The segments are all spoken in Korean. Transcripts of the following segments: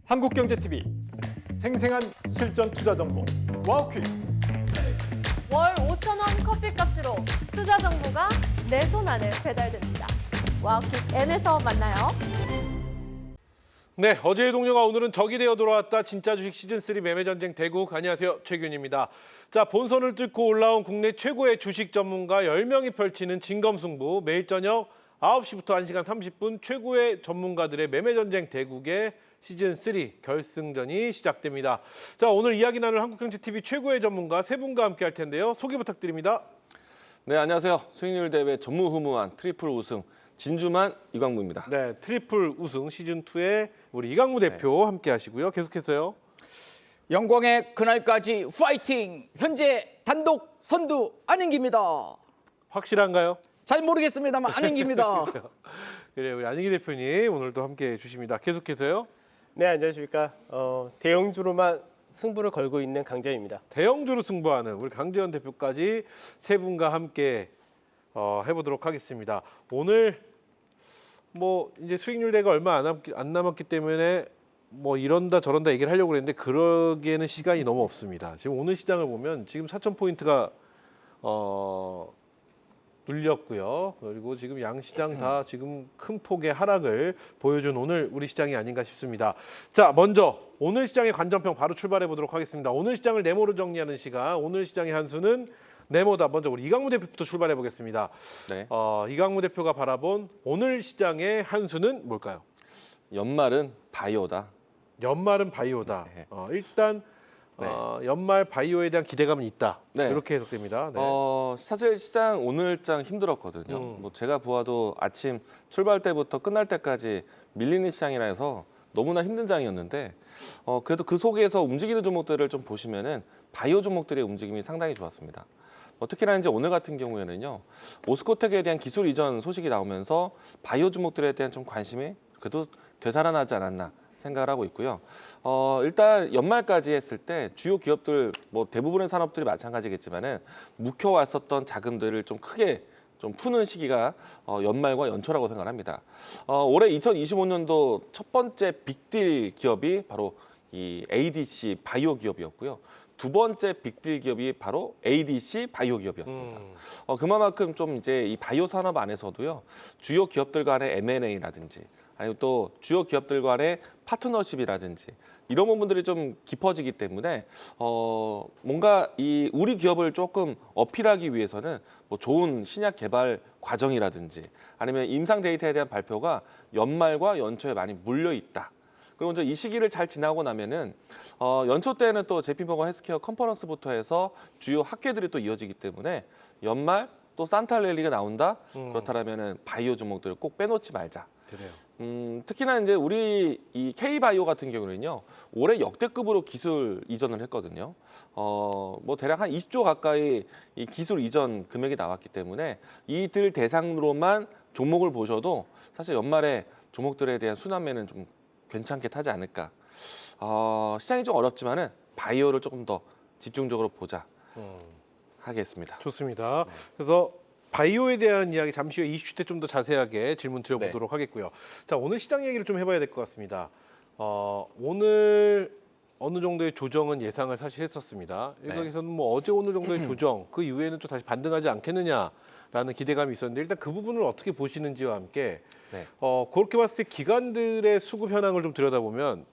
한국경제TV 생생한 실전 투자 정보 와우퀴. 월 5,000원 커피값으로 투자 정보가 내 손 안에 배달됩니다. 와우킥 N에서 만나요. 네, 어제의 동료가 오늘은 적이 되어 돌아왔다. 진짜 주식 시즌3 매매전쟁 대국. 안녕하세요, 최균입니다. 자, 본선을 뚫고 올라온 국내 최고의 주식 전문가 10명이 펼치는 진검승부. 매일 저녁 9시부터 1시간 30분 최고의 전문가들의 매매전쟁 대국의 시즌3 결승전이 시작됩니다. 자, 오늘 이야기 나눌 한국경제TV 최고의 전문가 세 분과 함께 할 텐데요. 소개 부탁드립니다. 네, 안녕하세요. 수익률 대회 전무후무한 트리플 우승 진주만 이광무입니다. 네, 트리플 우승 시즌2의 우리 이광무 대표 함께 하시고요. 계속해서요. 영광의 그날까지 파이팅! 현재 단독 선두 안인기입니다. 확실한가요? 잘 모르겠습니다만 안인기입니다. 그래요, 우리 안익기 대표님 오늘도 함께 해주십니다. 계속해서요. 네, 안녕하십니까. 대형주로만 승부를 걸고 있는 강재입니다. 대형주로 승부하는 우리 강재현 대표까지 세 분과 함께 해보도록 하겠습니다. 오늘 뭐 이제 수익률 대가 얼마 안 남았기 때문에 뭐 이런다 저런다 얘기를 하려고 그랬는데 그러기에는 시간이 너무 없습니다. 지금 오늘 시장을 보면 지금 4,000포인트가 눌렸고요. 그리고 지금 양시장 다 지금 큰 폭의 하락을 보여준 오늘 우리 시장이 아닌가 싶습니다. 자, 먼저 오늘 시장의 관전평 바로 출발해 보도록 하겠습니다. 오늘 시장을 네모로 정리하는 시간, 오늘 시장의 한 수는 네모다. 먼저 우리 이광무 대표부터 출발해 보겠습니다. 네. 이광무 대표가 바라본 오늘 시장의 한 수는 뭘까요? 연말은 바이오다. 연말은 바이오다. 네. 일단 네. 연말 바이오에 대한 기대감은 있다. 네. 이렇게 해석됩니다. 네. 사실 시장 오늘장 힘들었거든요. 뭐 제가 보아도 아침 출발 때부터 끝날 때까지 밀리는 시장이라 해서 너무나 힘든 장이었는데 그래도 그 속에서 움직이는 종목들을 좀 보시면은 바이오 종목들의 움직임이 상당히 좋았습니다. 특히나 이제 오늘 같은 경우에는요, 오스코텍에 대한 기술 이전 소식이 나오면서 바이오 종목들에 대한 좀 관심이 그래도 되살아나지 않았나 생각을 하고 있고요. 일단 연말까지 했을 때 주요 기업들 뭐 대부분의 산업들이 마찬가지겠지만은 묵혀왔었던 자금들을 좀 크게 좀 푸는 시기가 연말과 연초라고 생각합니다. 올해 2025년도 첫 번째 빅딜 기업이 바로 이 ADC 바이오 기업이었고요. 두 번째 빅딜 기업이 바로 ADC 바이오 기업이었습니다. 그만큼 좀 이제 이 바이오 산업 안에서도요, 주요 기업들 간의 M&A라든지 아니면 또 주요 기업들 간의 파트너십이라든지 이런 부분들이 좀 깊어지기 때문에 뭔가 이 우리 기업을 조금 어필하기 위해서는 뭐 좋은 신약 개발 과정이라든지 아니면 임상 데이터에 대한 발표가 연말과 연초에 많이 몰려 있다. 그리고 이제 이 시기를 잘 지나고 나면은 연초 때는 또 JP모건 헬스케어 컨퍼런스부터 해서 주요 학회들이 또 이어지기 때문에 연말 또 산타랠리가 나온다. 그렇다면은 바이오 종목들을 꼭 빼놓지 말자. 그래요. 특히나 이제 우리 이 K바이오 같은 경우는요, 올해 역대급으로 기술 이전을 했거든요. 뭐 대략 한 20조 가까이 이 기술 이전 금액이 나왔기 때문에 이들 대상으로만 종목을 보셔도 사실 연말에 종목들에 대한 순환매는 좀 괜찮게 타지 않을까. 시장이 좀 어렵지만은 바이오를 조금 더 집중적으로 보자 하겠습니다. 좋습니다. 그래서 바이오에 대한 이야기 잠시 후에 이슈 때 좀 더 자세하게 질문 드려보도록 하겠고요. 자, 오늘 시장 얘기를 좀 해봐야 될 것 같습니다. 오늘 어느 정도의 조정은 예상을 사실 했었습니다. 일각에서는 뭐 어제 오늘 정도의 조정, 그 이후에는 또 다시 반등하지 않겠느냐라는 기대감이 있었는데 일단 그 부분을 어떻게 보시는지와 함께 그렇게 봤을 때 기관들의 수급 현황을 좀 들여다보면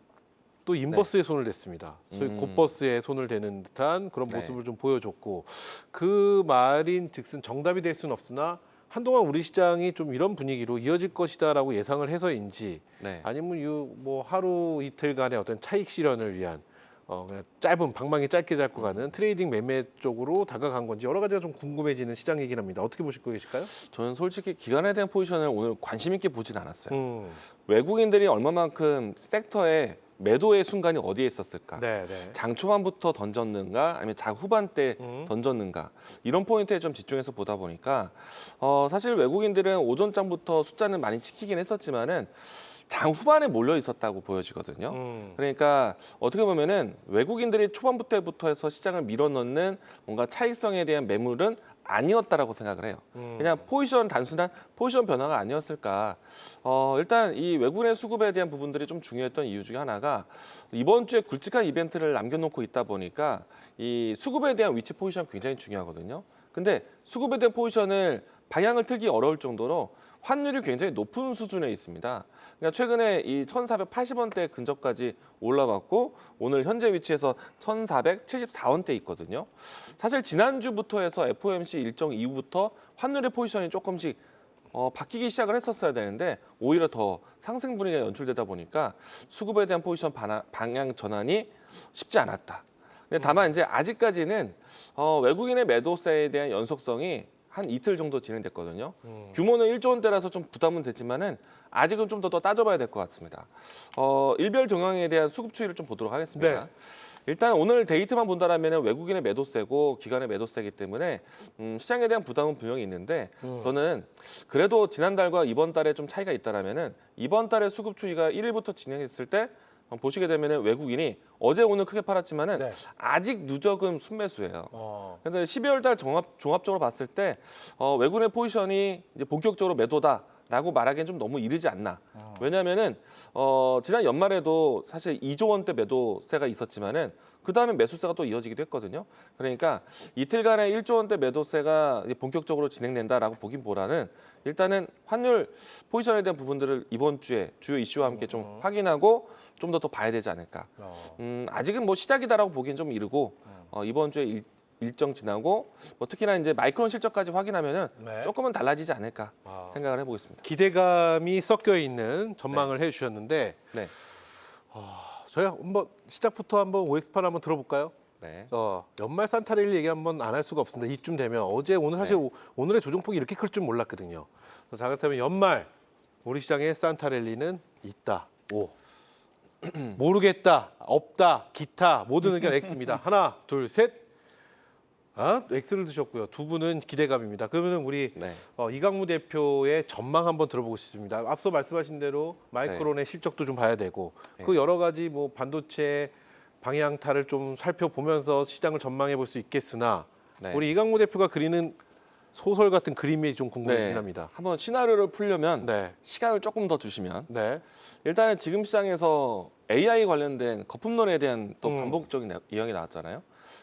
또 인버스에 손을 댔습니다. 소위 곧버스에 손을 대는 듯한 그런 모습을 좀 보여줬고, 그 말인 즉슨 정답이 될 수는 없으나 한동안 우리 시장이 좀 이런 분위기로 이어질 것이다라고 예상을 해서인지 아니면 뭐 하루 이틀간의 어떤 차익 실현을 위한 그냥 짧은 방망이 짧게 잡고 가는 트레이딩 매매 쪽으로 다가간 건지 여러 가지가 좀 궁금해지는 시장이긴 합니다. 어떻게 보시고 계실까요? 저는 솔직히 기관에 대한 포지션을 오늘 관심 있게 보진 않았어요. 외국인들이 얼마만큼 섹터에 매도의 순간이 어디에 있었을까? 장 초반부터 던졌는가? 아니면 장 후반 때 던졌는가? 이런 포인트에 좀 집중해서 보다 보니까 사실 외국인들은 오전장부터 숫자는 많이 찍히긴 했었지만은 장 후반에 몰려 있었다고 보여지거든요. 그러니까 어떻게 보면은 외국인들이 초반부터 해서 시장을 밀어넣는 뭔가 차익성에 대한 매물은 아니었다라고 생각을 해요. 그냥 단순한 포지션 변화가 아니었을까. 일단 이 외국인의 수급에 대한 부분들이 좀 중요했던 이유 중에 하나가 이번 주에 굵직한 이벤트를 남겨놓고 있다 보니까 이 수급에 대한 위치 포지션 굉장히 중요하거든요. 근데 수급에 대한 포지션을 방향을 틀기 어려울 정도로 환율이 굉장히 높은 수준에 있습니다. 그러니까 최근에 이 1,480원대 근접까지 올라왔고 오늘 현재 위치에서 1,474원대 있거든요. 사실 지난주부터 해서 FOMC 일정 이후부터 환율의 포지션이 조금씩 바뀌기 시작을 했었어야 되는데 오히려 더 상승 분위기가 연출되다 보니까 수급에 대한 포지션 방향 전환이 쉽지 않았다. 근데 다만 이제 아직까지는 외국인의 매도세에 대한 연속성이 한 이틀 정도 진행됐거든요. 규모는 1조 원대라서 좀 부담은 됐지만은 아직은 좀 더 따져봐야 될 것 같습니다. 일별 동향에 대한 수급 추이를 좀 보도록 하겠습니다. 네. 일단 오늘 데이트만 본다라면 외국인의 매도세고 기관의 매도세이기 때문에 시장에 대한 부담은 분명히 있는데 저는 그래도 지난달과 이번 달에 좀 차이가 있다라면은 이번 달에 수급 추이가 1일부터 진행했을 때 보시게 되면 외국인이 어제 오늘 크게 팔았지만은 네. 아직 누적은 순매수예요. 그래서 12월 달 종합적으로 봤을 때 외국인의 포지션이 이제 본격적으로 매도다라고 말하기엔 좀 너무 이르지 않나. 왜냐하면은 지난 연말에도 사실 2조 원대 매도세가 있었지만은 그 다음에 매수세가 또 이어지기도 했거든요. 그러니까 이틀간의 1조 원대 매도세가 이제 본격적으로 진행된다라고 보긴보다는 일단은 환율 포지션에 대한 부분들을 이번 주에 주요 이슈와 함께 좀 확인하고 좀 더 봐야 되지 않을까. 아직은 뭐 시작이다라고 보기엔 좀 이르고 이번 주에 일정 지나고 뭐 특히나 이제 마이크론 실적까지 확인하면은 네. 조금은 달라지지 않을까 생각을 해보겠습니다. 기대감이 섞여 있는 전망을 해주셨는데 네. 저희 한번 시작부터 한번 OX판 한번 들어볼까요? 네. 연말 산타레일 얘기 한번 안 할 수가 없습니다. 이쯤 되면 오늘 사실 네. 오늘의 조정폭이 이렇게 클 줄 몰랐거든요. 그래서 그렇다면 연말 우리 시장에 산타랠리는 있다. 오. 모르겠다. 없다. 기타 모든 의견 X입니다. 하나, 둘, 셋. X를 드셨고요. 두 분은 기대감입니다. 그러면 우리 네. 이강무 대표의 전망 한번 들어보고 싶습니다. 앞서 말씀하신 대로 마이크론의 실적도 좀 봐야 되고 네. 그 여러 가지 뭐 반도체 방향타를 좀 살펴보면서 시장을 전망해 볼 수 있겠으나 네. 우리 이강무 대표가 그리는 소설 같은 그림이 좀 궁금해지긴 네. 합니다. 한번 시나리오를 풀려면 네, 시간을 조금 더 주시면 네, 일단 지금 시장에서 AI 관련된 거품론에 대한 또 음. 반복적인 이야기 나왔잖아요.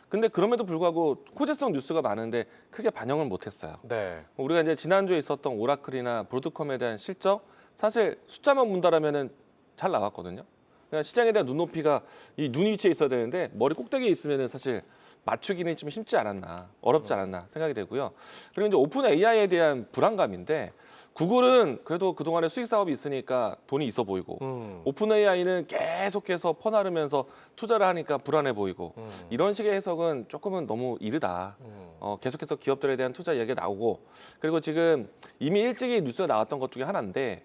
근데 그럼에도 불구하고 호재성 뉴스가 많은데 크게 반영을 못했어요. 네. 우리가 이제 지난주에 있었던 오라클이나 브로드컴에 대한 실적 사실 숫자만 본다라면은 잘 나왔거든요. 그냥 시장에 대한 눈높이가 이 눈 위치에 있어야 되는데 머리 꼭대기에 있으면은 사실 맞추기는 좀 쉽지 않았나, 어렵지 않았나 생각이 되고요. 그리고 이제 오픈 AI에 대한 불안감인데 구글은 그래도 그동안에 수익 사업이 있으니까 돈이 있어 보이고 오픈 AI는 계속해서 퍼나르면서 투자를 하니까 불안해 보이고 이런 식의 해석은 조금은 너무 이르다. 계속해서 기업들에 대한 투자 이야기가 나오고 그리고 지금 이미 일찍이 뉴스가 나왔던 것 중에 하나인데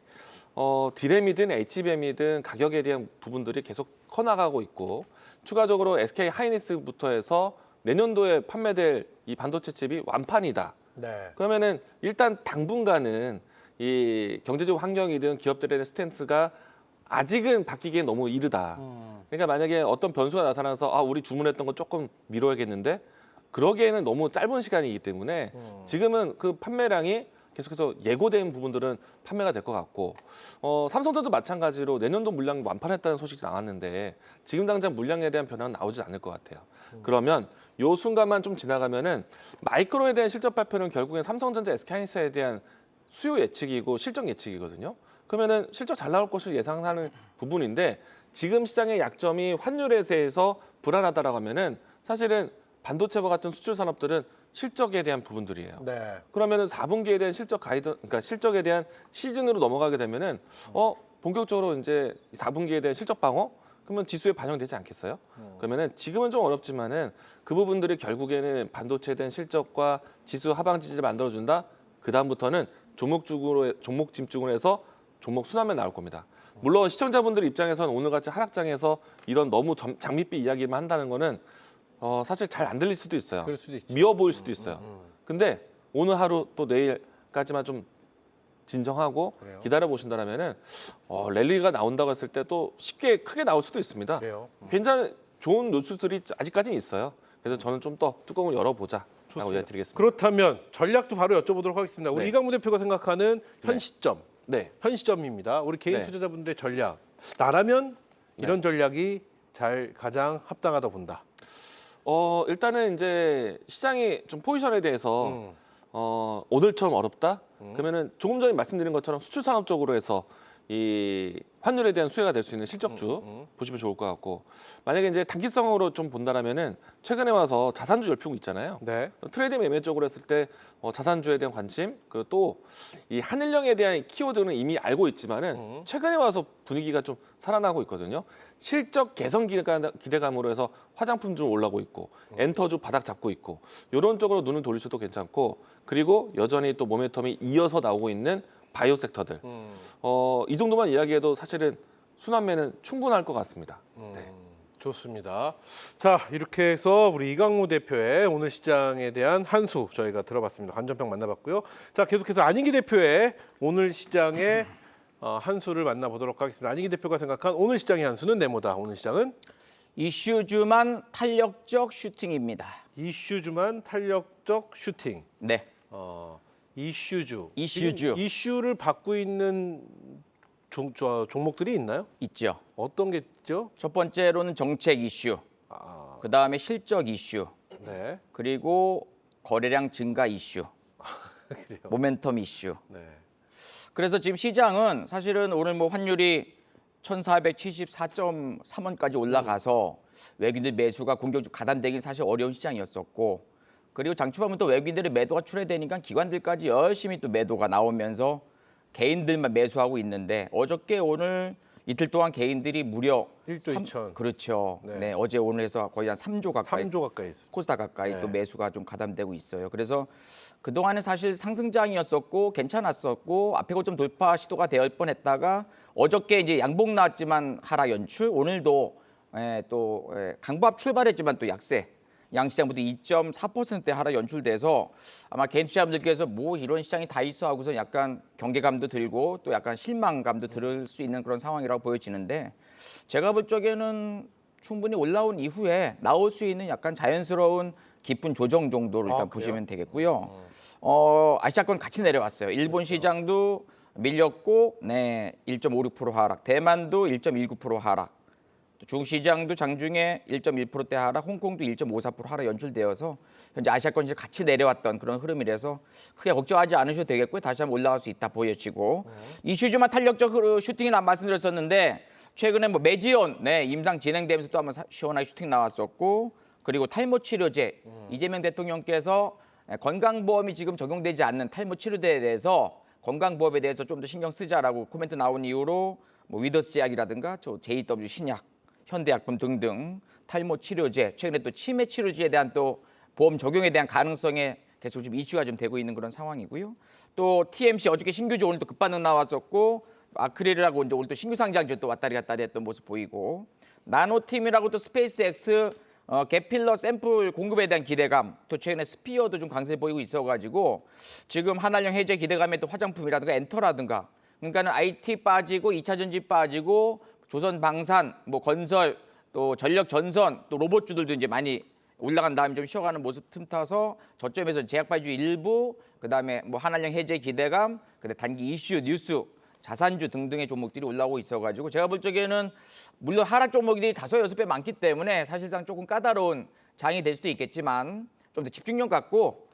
디램이든 HBM이든 가격에 대한 부분들이 계속 커나가고 있고 추가적으로 SK 하이닉스부터 해서 내년도에 판매될 이 반도체 칩이 완판이다. 네. 그러면은 일단 당분간은 이 경제적 환경이든 기업들에 대한 스탠스가 아직은 바뀌기엔 너무 이르다. 그러니까 만약에 어떤 변수가 나타나서 우리 주문했던 거 조금 미뤄야겠는데 그러기에는 너무 짧은 시간이기 때문에 지금은 그 판매량이 계속해서 예고된 부분들은 판매가 될 것 같고 삼성전자도 마찬가지로 내년도 물량이 완판했다는 소식이 나왔는데 지금 당장 물량에 대한 변화는 나오지 않을 것 같아요. 그러면 요 순간만 좀 지나가면은 마이크론에 대한 실적 발표는 결국엔 삼성전자, SK하이닉스에 대한 수요 예측이고 실적 예측이거든요. 그러면은 실적 잘 나올 것을 예상하는 부분인데 지금 시장의 약점이 환율에 대해서 불안하다라고 하면은 사실은 반도체와 같은 수출 산업들은 실적에 대한 부분들이에요. 네. 그러면은 4분기에 대한 실적 그러니까 실적에 대한 시즌으로 넘어가게 되면은 본격적으로 이제 4분기에 대한 실적 방어 그러면 지수에 반영되지 않겠어요? 그러면은 지금은 좀 어렵지만은 그 부분들이 결국에는 반도체에 대한 실적과 지수 하방 지지를 만들어준다. 그 다음부터는 종목 집중을 해서 종목 순환매 나올 겁니다. 물론 시청자분들 입장에서는 오늘같이 하락장에서 이런 너무 장밋빛 이야기만 한다는 거는 사실 잘 안 들릴 수도 있어요. 그럴 수도 있죠. 미워 보일 수도 있어요. 근데 오늘 하루 또 내일까지만 좀 진정하고 그래요? 기다려 보신다면은 랠리가 나온다고 했을 때 또 쉽게 크게 나올 수도 있습니다. 그래요. 굉장히 좋은 뉴스들이 아직까지는 있어요. 그래서 저는 좀 더 뚜껑을 열어보자. 이야기드리겠습니다. 그렇다면 전략도 바로 여쭤보도록 하겠습니다. 우리 네. 이강무 대표가 생각하는 현 네. 시점, 네. 현 시점입니다. 우리 개인 네. 투자자분들의 전략. 나라면 이런 전략이 가장 합당하다 본다. 일단은 이제 시장의 좀 포지션에 대해서 오늘처럼 어렵다? 그러면은 조금 전에 말씀드린 것처럼 수출 산업 쪽으로 해서 이 환율에 대한 수혜가 될 수 있는 실적주 보시면 좋을 것 같고, 만약에 이제 단기성으로 좀 본다라면은 최근에 와서 자산주 열풍 있잖아요. 네. 트레이드 매매 쪽으로 했을 때 자산주에 대한 관심, 그리고 또 이 한일령에 대한 키워드는 이미 알고 있지만은 최근에 와서 분위기가 좀 살아나고 있거든요. 실적 개선 기대감으로 해서 화장품 좀 올라오고 있고 엔터주 바닥 잡고 있고 이런 쪽으로 눈을 돌리셔도 괜찮고, 그리고 여전히 또 모멘텀이 이어서 나오고 있는 바이오 섹터들. 이 정도만 이야기해도 사실은 순환매는 충분할 것 같습니다. 네. 좋습니다. 자, 이렇게 해서 우리 이강무 대표의 오늘 시장에 대한 한 수 저희가 들어봤습니다. 관전평 만나봤고요. 자, 계속해서 안인기 대표의 오늘 시장의 한 수를 만나보도록 하겠습니다. 안인기 대표가 생각한 오늘 시장의 한 수는 네모다. 오늘 시장은 이슈주만 탄력적 슈팅입니다. 이슈주만 탄력적 슈팅. 네. 이슈주. 이슈주. 지금 이슈를 받고 있는 종목들이 있나요? 있죠. 어떤 게 있죠? 첫 번째로는 정책 이슈, 그 다음에 실적 이슈, 네. 그리고 거래량 증가 이슈, 그래요. 모멘텀 이슈. 네. 그래서 지금 시장은 사실은 오늘 뭐 환율이 1,474.3원까지 올라가서 외국인들 매수가 공격적으로 가담되긴 사실 어려운 시장이었었고, 그리고 장초반부터 외국인들의 매도가 출회되니까 기관들까지 열심히 또 매도가 나오면서 개인들만 매수하고 있는데, 어저께 오늘 이틀 동안 개인들이 무려 1조 2천. 그렇죠. 네. 네. 어제 오늘 해서 거의 한 3조 가까이 3조 가까이 있어. 코스닥 가까이 네. 또 매수가 좀 가담되고 있어요. 그래서 그동안은 사실 상승장이었었고 괜찮았었고 앞에 고점 돌파 시도가 될 뻔했다가 어저께 이제 양봉 나왔지만 하락 연출, 오늘도 또 강보합 출발했지만 또 약세. 양시장부터 2.4% 하락 연출돼서 아마 개인 투자자분들께서 뭐 이런 시장이 다 있어 하고서 약간 경계감도 들고 또 약간 실망감도 들을 수 있는 그런 상황이라고 보여지는데, 제가 볼 적에는 충분히 올라온 이후에 나올 수 있는 약간 자연스러운 깊은 조정 정도로 일단 보시면 되겠고요. 아시아권 같이 내려왔어요. 일본 시장도 밀렸고 1.56% 하락, 대만도 1.19% 하락, 중국 시장도 장중에 1.1%대 하락, 홍콩도 1.54% 하락 연출되어서 현재 아시아권 시장 같이 내려왔던 그런 흐름이라서 크게 걱정하지 않으셔도 되겠고요. 다시 한번 올라갈 수 있다 보여지고, 이슈주만 탄력적 슈팅이나 말씀드렸었는데 최근에 뭐 매지온 임상 진행되면서 또 한번 시원하게 슈팅 나왔었고, 그리고 탈모 치료제 이재명 대통령께서 건강보험이 지금 적용되지 않는 탈모 치료제에 대해서 건강보험에 대해서 좀 더 신경 쓰자라고 코멘트 나온 이후로 뭐 위더스 제약이라든가 JW 신약, 현대약품 등등 탈모 치료제, 최근에 또 치매 치료제에 대한 또 보험 적용에 대한 가능성에 계속 좀 이슈가 좀 되고 있는 그런 상황이고요. 또 TMC 어저께 신규주 오늘 또 급반응 나왔었고, 아크릴이라고 이제 오늘 또 신규 상장주 또 왔다리 갔다리 했던 모습 보이고, 나노팀이라고 또 스페이스X 개필러 샘플 공급에 대한 기대감, 또 최근에 스피어도 좀 강세 보이고 있어가지고 지금 한알령 해제 기대감에 또 화장품이라든가 엔터라든가, 그러니까는 IT 빠지고 2차 전지 빠지고 조선 방산, 뭐 건설, 또 전력 전선, 또 로봇주들도 이제 많이 올라간 다음에 좀 쉬어가는 모습 틈타서 저점에서 제약바이주 일부, 그다음에 뭐 한알령 해제 기대감, 근데 단기 이슈, 뉴스, 자산주 등등의 종목들이 올라오고 있어가지고 제가 볼 적에는 물론 하락 종목들이 5-6배 많기 때문에 사실상 조금 까다로운 장이 될 수도 있겠지만 좀 더 집중력 갖고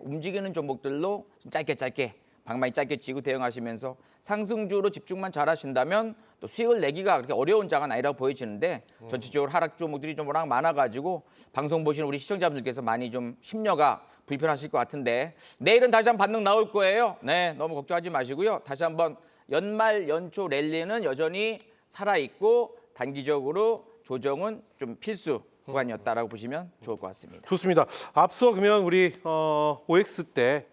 움직이는 종목들로 좀 짧게 방망이 짧게 쥐고 대응하시면서 상승주로 집중만 잘하신다면 또 수익을 내기가 그렇게 어려운 장은 아니라고 보여지는데, 전체적으로 하락 종목들이 좀 워낙 많아가지고 방송 보시는 우리 시청자분들께서 많이 좀 심려가 불편하실 것 같은데, 내일은 다시 한번 반등 나올 거예요. 너무 걱정하지 마시고요. 다시 한번 연말 연초 랠리는 여전히 살아있고 단기적으로 조정은 좀 필수 구간이었다라고 보시면 좋을 것 같습니다. 좋습니다. 앞서 그러면 우리 OX 때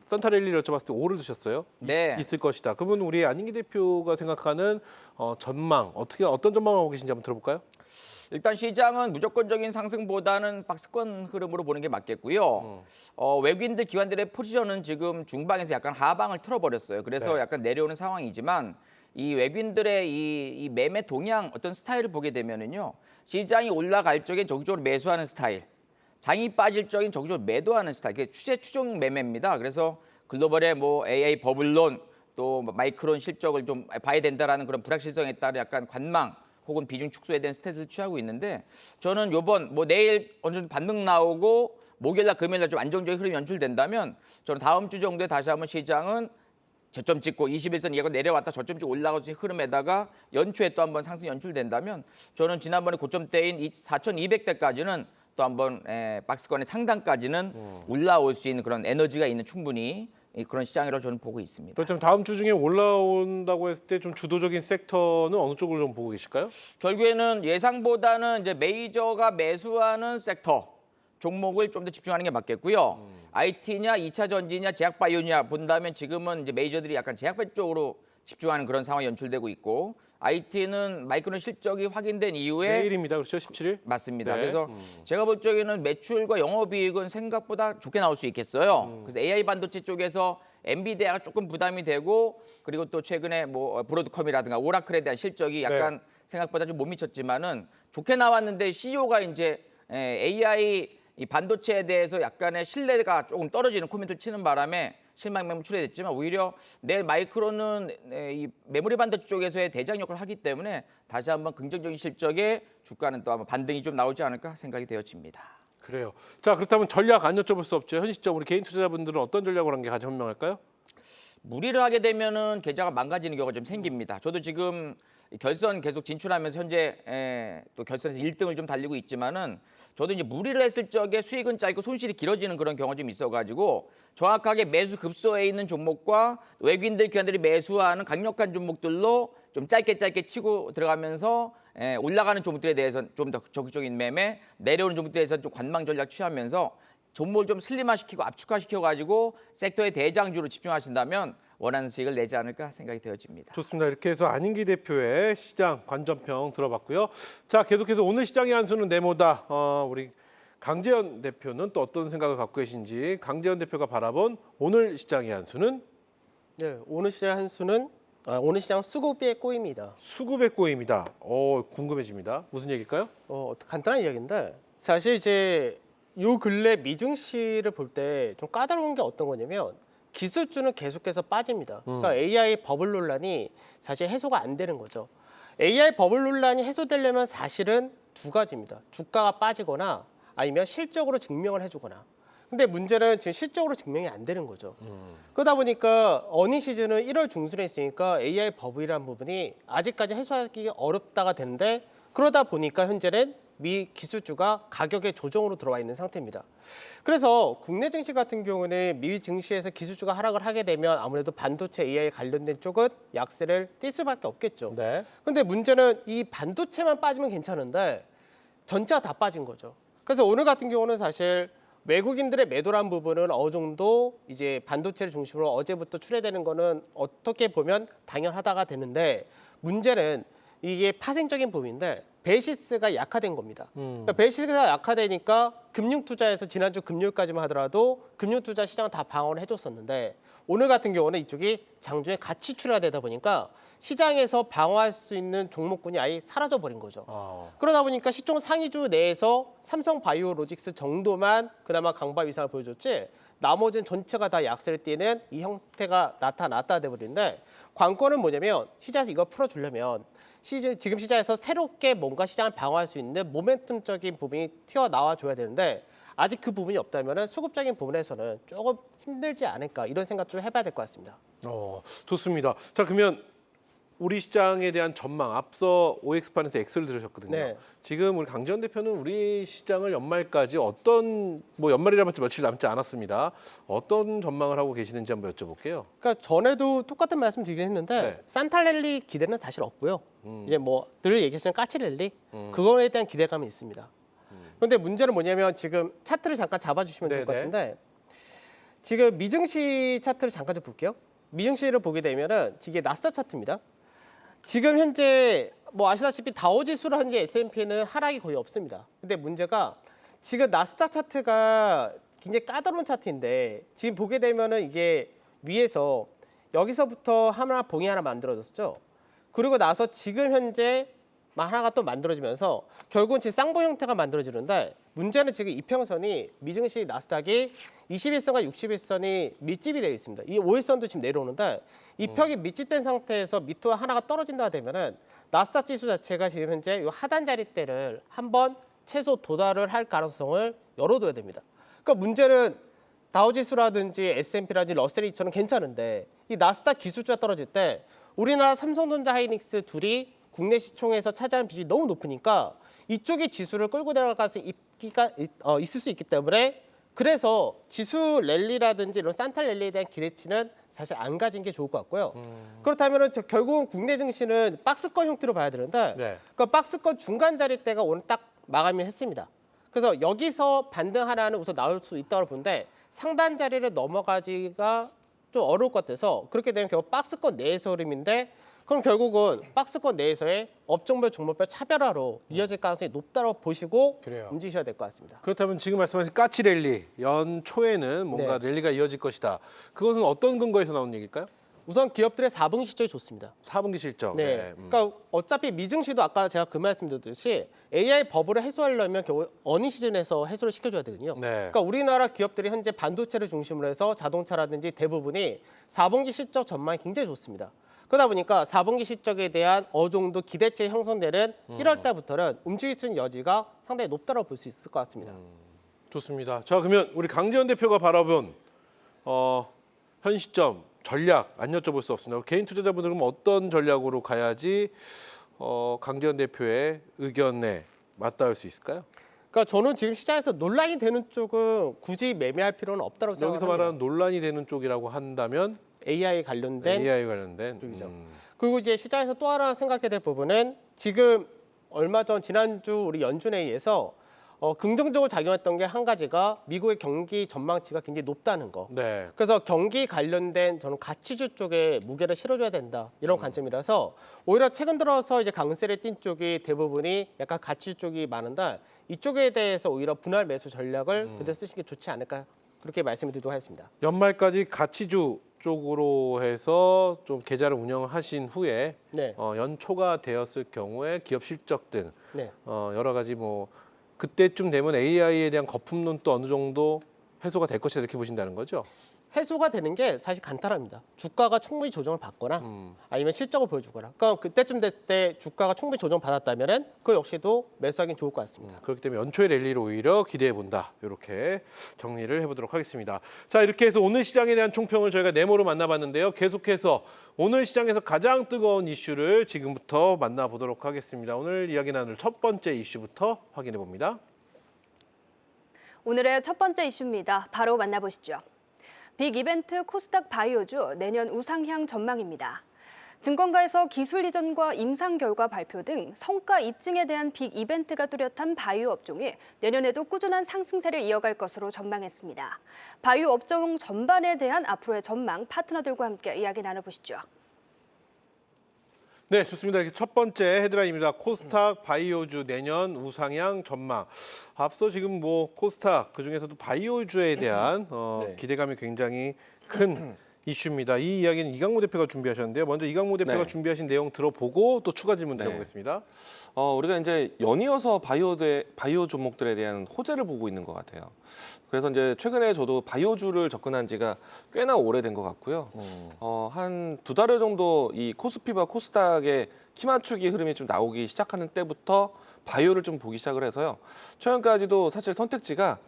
산타랠리를 여쭤봤을 때 5를 드셨어요? 네. 있을 것이다. 그러면 우리 안인기 대표가 생각하는 전망, 어떤 전망을 하고 계신지 한번 들어볼까요? 일단 시장은 무조건적인 상승보다는 박스권 흐름으로 보는 게 맞겠고요. 외국인들 기관들의 포지션은 지금 중방에서 약간 하방을 틀어버렸어요. 그래서 약간 내려오는 상황이지만 이 외국인들의 이 매매 동향 어떤 스타일을 보게 되면은요, 시장이 올라갈 적에 적극적으로 매수하는 스타일, 장이 빠질 적인 적극적으로 매도하는 스타일, 이게 추세 추종 매매입니다. 그래서 글로벌의 뭐 AI 버블론 또 마이크론 실적을 좀 봐야 된다라는 그런 불확실성에 따른 약간 관망 혹은 비중 축소에 대한 스탠스를 취하고 있는데 저는 요번 뭐 내일 어느 정도 반등 나오고 목요일날 금요일날 좀 안정적인 흐름이 연출된다면 저는 다음 주 정도에 다시 한번 시장은 저점 찍고 21선 이하고 내려왔다 저점 찍고 올라가는 흐름에다가 연초에 또 한번 상승 연출된다면 저는 지난번에 고점대인 4,200대까지는 또 한번 박스권의 상단까지는 올라올 수 있는 그런 에너지가 있는 충분히 그런 시장이라고 저는 보고 있습니다. 그렇다면 다음 주 중에 올라온다고 했을 때 좀 주도적인 섹터는 어느 쪽을 좀 보고 계실까요? 결국에는 예상보다는 이제 메이저가 매수하는 섹터 종목을 좀 더 집중하는 게 맞겠고요. IT냐, 2차 전지냐, 제약바이오냐 본다면 지금은 이제 메이저들이 약간 제약바이오 쪽으로 집중하는 그런 상황이 연출되고 있고 IT는 마이크론 실적이 확인된 이후에 내일입니다. 그렇죠? 17일? 맞습니다. 네. 그래서 제가 볼 적에는 매출과 영업이익은 생각보다 좋게 나올 수 있겠어요. 그래서 AI 반도체 쪽에서 엔비디아가 조금 부담이 되고 그리고 또 최근에 뭐 브로드컴이라든가 오라클에 대한 실적이 약간 생각보다 좀 못 미쳤지만은 좋게 나왔는데 CEO가 이제 AI 이 반도체에 대해서 약간의 신뢰가 조금 떨어지는 코멘트를 치는 바람에 실망 매물 출회됐지만 오히려 내일 마이크론은 이 메모리 반도체 쪽에서의 대장 역할을 하기 때문에 다시 한번 긍정적인 실적에 주가는 또 한번 반등이 좀 나오지 않을까 생각이 되어집니다. 그래요. 자, 그렇다면 전략 안 여쭤볼 수 없죠. 현 시점 우리 개인 투자자분들은 어떤 전략을 한 게 가장 현명할까요? 무리를 하게 되면은 계좌가 망가지는 경우가 좀 생깁니다. 저도 지금 결선 계속 진출하면서 현재 또 결선에서 1등을 좀 달리고 있지만은 저도 이제 무리를 했을 적에 수익은 짧고 손실이 길어지는 그런 경우가 좀 있어가지고 정확하게 매수 급소에 있는 종목과 외국인들 기관들이 매수하는 강력한 종목들로 좀 짧게 치고 들어가면서 올라가는 종목들에 대해서는 좀 더 적극적인 매매, 내려오는 종목들에 대해서는 좀 관망 전략 취하면서 종목을 좀 슬림화시키고 압축화시켜가지고 섹터의 대장주로 집중하신다면 원하는 수익을 내지 않을까 생각이 되어집니다. 좋습니다. 이렇게 해서 안인기 대표의 시장 관전평 들어봤고요. 자, 계속해서 오늘 시장의 한 수는 네모다. 우리 강재현 대표는 또 어떤 생각을 갖고 계신지 강재현 대표가 바라본 오늘 시장의 한 수는 네, 오늘 시장 한 수는 오늘 시장 수급에 꼬입니다. 수급의 꼬임이다. 궁금해집니다. 무슨 얘기일까요? 간단한 이야기인데 사실 이제 요 근래 미증시를 볼 때 좀 까다로운 게 어떤 거냐면 기술주는 계속해서 빠집니다. 그러니까 AI 버블 논란이 사실 해소가 안 되는 거죠. AI 버블 논란이 해소되려면 사실은 두 가지입니다. 주가가 빠지거나 아니면 실적으로 증명을 해주거나. 근데 문제는 지금 실적으로 증명이 안 되는 거죠. 그러다 보니까 어닝 시즌은 1월 중순에 있으니까 AI 버블이라는 부분이 아직까지 해소하기 어렵다가 되는데 그러다 보니까 현재는 미 기술주가 가격의 조정으로 들어와 있는 상태입니다. 그래서 국내 증시 같은 경우는 미 증시에서 기술주가 하락을 하게 되면 아무래도 반도체 AI 관련된 쪽은 약세를 띌 수밖에 없겠죠. 네. 근데 문제는 이 반도체만 빠지면 괜찮은데 전체가 다 빠진 거죠. 그래서 오늘 같은 경우는 사실 외국인들의 매도란 부분은 어느 정도 이제 반도체를 중심으로 어제부터 출회되는 거는 어떻게 보면 당연하다가 되는데 문제는 이게 파생적인 부분인데 베이시스가 약화된 겁니다. 그러니까 베이시스가 약화되니까 금융투자에서 지난주 금요일까지만 하더라도 금융투자 시장은 다 방어를 해줬었는데 오늘 같은 경우는 이쪽이 장중에 같이 출하가 되다 보니까 시장에서 방어할 수 있는 종목군이 아예 사라져버린 거죠. 그러다 보니까 시총 상위주 내에서 삼성바이오로직스 정도만 그나마 강바 위상을 보여줬지 나머지는 전체가 다 약세를 띠는 이 형태가 나타났다 돼버리는데 관건은 뭐냐면 시장에서 이걸 풀어주려면 지금 시장에서 새롭게 뭔가 시장을 방어할 수 있는 모멘텀적인 부분이 튀어나와 줘야 되는데 아직 그 부분이 없다면 수급적인 부분에서는 조금 힘들지 않을까 이런 생각 좀 해봐야 될 것 같습니다. 좋습니다. 자, 그러면 우리 시장에 대한 전망 앞서 OX판에서 X를 들으셨거든요. 네. 지금 우리 강재현 대표는 우리 시장을 연말까지 어떤 연말이라봤자 며칠 남지 않았습니다. 어떤 전망을 하고 계시는지 한번 여쭤볼게요. 그러니까 전에도 똑같은 말씀 드리긴 했는데 네. 산타랠리 기대는 사실 없고요. 이제 늘 얘기하시는 까치랠리 그거에 대한 기대감이 있습니다. 그런데 문제는 뭐냐면 지금 차트를 잠깐 잡아주시면 좋을 것 네네. 같은데 지금 미증시 차트를 잠깐 좀 볼게요. 미증시를 보게 되면은 이게 나스닥 차트입니다. 지금 현재 아시다시피 다우지수로 현재 S&P는 하락이 거의 없습니다. 근데 문제가 지금 나스닥 차트가 굉장히 까다로운 차트인데 지금 보게 되면은 이게 위에서 여기서부터 봉이 하나 만들어졌죠. 그리고 나서 지금 현재 하나가 또 만들어지면서 결국은 지금 쌍봉 형태가 만들어지는데 문제는 지금 이평선이 미증시 나스닥이 21선과 61선이 밀집이 되어 있습니다. 이 5일선도 지금 내려오는데 이 벽이 밀집된 상태에서 밑으로 하나가 떨어진다가 되면은 나스닥 지수 자체가 지금 현재 이 하단 자리대를 한번 최소 도달을 할 가능성을 열어둬야 됩니다. 그러니까 문제는 다우지수라든지 S&P라든지 러셀 2000은 괜찮은데 이 나스닥 기술주가 떨어질 때 우리나라 삼성전자 하이닉스 둘이 국내 시총에서 차지하는 비중이 너무 높으니까 이쪽이 지수를 끌고 내려갈 가능성이 있을 수 있기 때문에 그래서 지수 랠리라든지 이런 산타 랠리에 대한 기대치는 사실 안 가진 게 좋을 것 같고요. 그렇다면 결국은 국내 증시는 박스권 형태로 봐야 되는데 네. 그 박스권 중간 자리대가 오늘 딱 마감이 했습니다. 그래서 여기서 반등 하나는 우선 나올 수 있다고 보는데 상단 자리를 넘어가기가 좀 어려울 것 같아서 그렇게 되면 결국 박스권 내에서 흐름인데 그럼 결국은 박스권 내에서의 업종별 종목별 차별화로 이어질 가능성이 높다고 보시고 그래요. 움직이셔야 될 것 같습니다. 그렇다면 지금 말씀하신 까치 랠리 연초에는 뭔가 네. 랠리가 이어질 것이다. 그것은 어떤 근거에서 나온 얘기일까요? 우선 기업들의 4분기 실적이 좋습니다. 4분기 실적. 네. 그러니까 어차피 미증시도 아까 제가 그 말씀드렸듯이 AI 버블을 해소하려면 결국 어닝 시즌에서 해소를 시켜줘야 되거든요. 네. 그러니까 우리나라 기업들이 현재 반도체를 중심으로 해서 자동차라든지 대부분이 4분기 실적 전망이 굉장히 좋습니다. 그러다 보니까 4분기 실적에 대한 어느 정도 기대치 형성되는 1월 달부터는 움직일 수 있는 여지가 상당히 높다고 볼 수 있을 것 같습니다. 좋습니다. 자, 그러면 우리 강지현 대표가 바라본 현 시점 전략 안 여쭤볼 수 없습니다. 개인 투자자분들은 어떤 전략으로 가야지 강지현 대표의 의견에 맞닿을 수 있을까요? 그러니까 저는 지금 시장에서 논란이 되는 쪽은 굳이 매매할 필요는 없다고 여기서 생각합니다. 말하는 논란이 되는 쪽이라고 한다면 AI 관련된 AI 관련된 쪽이죠. 그리고 이제 시장에서 또 하나 생각해야 될 부분은 지금 얼마 전 지난주 우리 연준회의에서 긍정적으로 작용했던 게 한 가지가 미국의 경기 전망치가 굉장히 높다는 거. 네. 그래서 경기 관련된 저는 가치주 쪽에 무게를 실어줘야 된다 이런 관점이라서 오히려 최근 들어서 이제 강세를 띈 쪽이 대부분이 약간 가치주 쪽이 많은데 이쪽에 대해서 오히려 분할 매수 전략을 그대로 쓰시는 게 좋지 않을까 그렇게 말씀을 드리도록 하겠습니다. 연말까지 가치주 쪽으로 해서 좀 계좌를 운영하신 후에 네, 연초가 되었을 경우에 기업 실적 등 네. 여러 가지 뭐 그때쯤 되면 AI에 대한 거품론도 어느 정도 해소가 될 것이다 이렇게 보신다는 거죠? 해소가 되는 게 사실 간단합니다. 주가가 충분히 조정을 받거나 아니면 실적을 보여주거나. 그러니까 그때쯤 됐을 때 주가가 충분히 조정받았다면은 그 역시도 매수하기는 좋을 것 같습니다. 그렇기 때문에 연초의 랠리를 오히려 기대해 본다. 이렇게 정리를 해보도록 하겠습니다. 자, 이렇게 해서 오늘 시장에 대한 총평을 저희가 네모로 만나봤는데요. 계속해서 오늘 시장에서 가장 뜨거운 이슈를 지금부터 만나보도록 하겠습니다. 오늘 이야기 나눌 첫 번째 이슈부터 확인해 봅니다. 오늘의 첫 번째 이슈입니다. 바로 만나보시죠. 빅 이벤트 코스닥 바이오주 내년 우상향 전망입니다. 증권가에서 기술 이전과 임상 결과 발표 등 성과 입증에 대한 빅 이벤트가 뚜렷한 바이오 업종이 내년에도 꾸준한 상승세를 이어갈 것으로 전망했습니다. 바이오 업종 전반에 대한 앞으로의 전망 파트너들과 함께 이야기 나눠보시죠. 네, 좋습니다. 이렇게 첫 번째 헤드라인입니다. 코스닥 바이오주 내년 우상향 전망. 앞서 지금 뭐 코스닥 그중에서도 바이오주에 대한 네. 기대감이 굉장히 큰 이슈입니다. 이 이야기는 이강모 대표가 준비하셨는데요. 먼저 이강모 대표가 네. 준비하신 내용 들어보고 또 추가 질문 네. 드려보겠습니다. 우리가 이제 연이어서 바이오 종목들에 대한 호재를 보고 있는 것 같아요. 그래서 이제 최근에 저도 바이오주를 접근한 지가 꽤나 오래된 것 같고요. 한 2달 정도 이 코스피와 코스닥의 키 맞추기 흐름이 좀 나오기 시작하는 때부터 바이오를 좀 보기 시작을 해서요. 최근까지도 사실 선택지가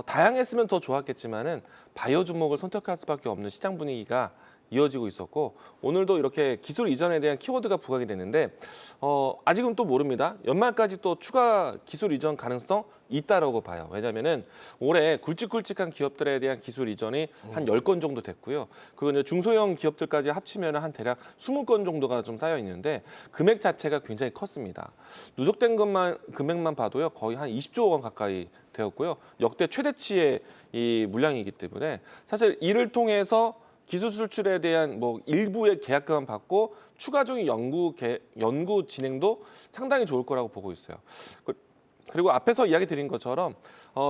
다양했으면 더 좋았겠지만은 바이오 종목을 선택할 수밖에 없는 시장 분위기가 이어지고 있었고 오늘도 이렇게 기술 이전에 대한 키워드가 부각이 됐는데 아직은 또 모릅니다. 연말까지 또 추가 기술 이전 가능성 있다라고 봐요. 왜냐하면은 올해 굵직굵직한 기업들에 대한 기술 이전이 한 10건 정도 됐고요. 그리고 이제 중소형 기업들까지 합치면 한 대략 20건 정도가 좀 쌓여 있는데 금액 자체가 굉장히 컸습니다. 누적된 금액만 봐도요 거의 한 20조 원 가까이 되었고요. 역대 최대치의 이 물량이기 때문에 사실 이를 통해서 기술 수출에 대한 뭐 일부의 계약금만 받고 추가적인 연구 진행도 상당히 좋을 거라고 보고 있어요. 그리고 앞에서 이야기 드린 것처럼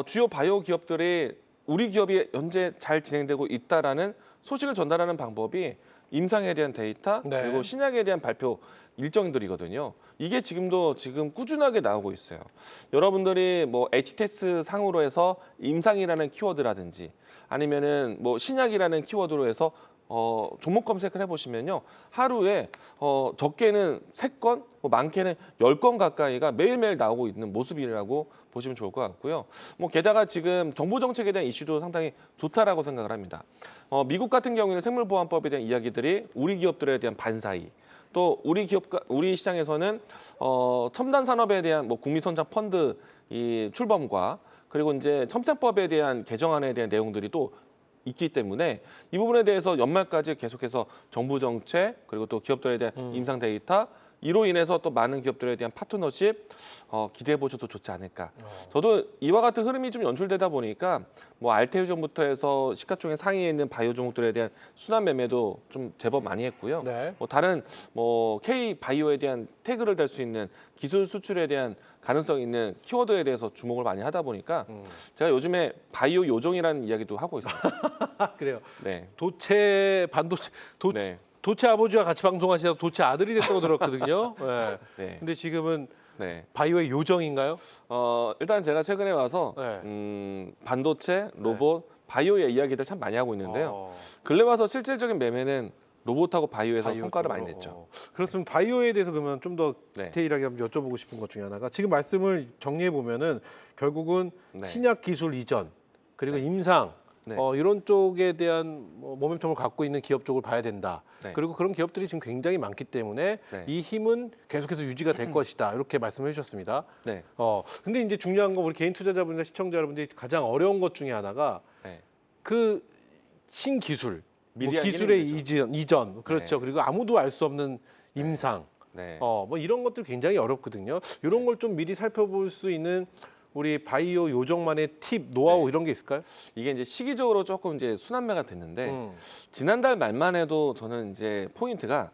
주요 바이오 기업들이 우리 기업이 현재 잘 진행되고 있다라는 소식을 전달하는 방법이 임상에 대한 데이터 네. 그리고 신약에 대한 발표 일정들이거든요. 이게 지금 꾸준하게 나오고 있어요. 여러분들이 뭐 HTS 상으로 해서 임상이라는 키워드라든지 아니면은 뭐 신약이라는 키워드로 해서 종목 검색을 해보시면요. 하루에 적게는 3건, 뭐 많게는 10건 가까이가 매일매일 나오고 있는 모습이라고 보시면 좋을 것 같고요. 뭐 게다가 지금 정부 정책에 대한 이슈도 상당히 좋다라고 생각을 합니다. 미국 같은 경우에는 생물보안법에 대한 이야기들이 우리 기업들에 대한 반사이, 또 우리 시장에서는 첨단 산업에 대한 뭐 국민선장 펀드 이 출범과 그리고 이제 첨세법에 대한 개정안에 대한 내용들이 또 있기 때문에 이 부분에 대해서 연말까지 계속해서 정부 정책 그리고 또 기업들에 대한 임상 데이터 이로 인해서 또 많은 기업들에 대한 파트너십 기대해 보셔도 좋지 않을까. 저도 이와 같은 흐름이 좀 연출되다 보니까 뭐 알테오전부터 해서 시가총액 상위에 있는 바이오 종목들에 대한 순환 매매도 좀 제법 많이 했고요. 네. 뭐 다른 뭐 K 바이오에 대한 태그를 달 수 있는 기술 수출에 대한 가능성 있는 키워드에 대해서 주목을 많이 하다 보니까 제가 요즘에 바이오 요정이라는 이야기도 하고 있어요. 그래요. 네. 도체 반도체 네. 도체 아버지와 같이 방송하시다가 도체 아들이 됐다고 들었거든요. 네. 네. 근데 지금은 네. 바이오의 요정인가요? 일단 제가 최근에 와서 네. 반도체, 로봇, 바이오의 이야기들 참 많이 하고 있는데요. 어. 근래 와서 실질적인 매매는 로봇하고 바이오에서 바이오 성과를 쪽으로. 많이 냈죠. 그렇으면 바이오에 대해서 그러면 좀 더 네. 디테일하게 한번 여쭤보고 싶은 것 중에 하나가 지금 말씀을 정리해 보면은 결국은 네. 신약 기술 이전 그리고 임상 네. 이런 쪽에 대한 모멘텀을 갖고 있는 기업 쪽을 봐야 된다. 네. 그리고 그런 기업들이 지금 굉장히 많기 때문에 네. 이 힘은 계속해서 유지가 될 것이다. 이렇게 말씀해 주셨습니다. 네. 근데 이제 중요한 건 우리 개인 투자자분이나 시청자 여러분들이 가장 어려운 것 중에 하나가 네. 그 신기술, 미리 뭐 하기는 기술의 힘들죠. 이전, 그렇죠. 네. 그리고 아무도 알 수 없는 임상, 네. 뭐 이런 것들 굉장히 어렵거든요. 이런 걸 좀 미리 살펴볼 수 있는 우리 바이오 요정만의 팁, 노하우 네. 이런 게 있을까요? 이게 이제 시기적으로 조금 이제 순환매가 됐는데 음. 지난달 말만 해도 저는 이제 포인트가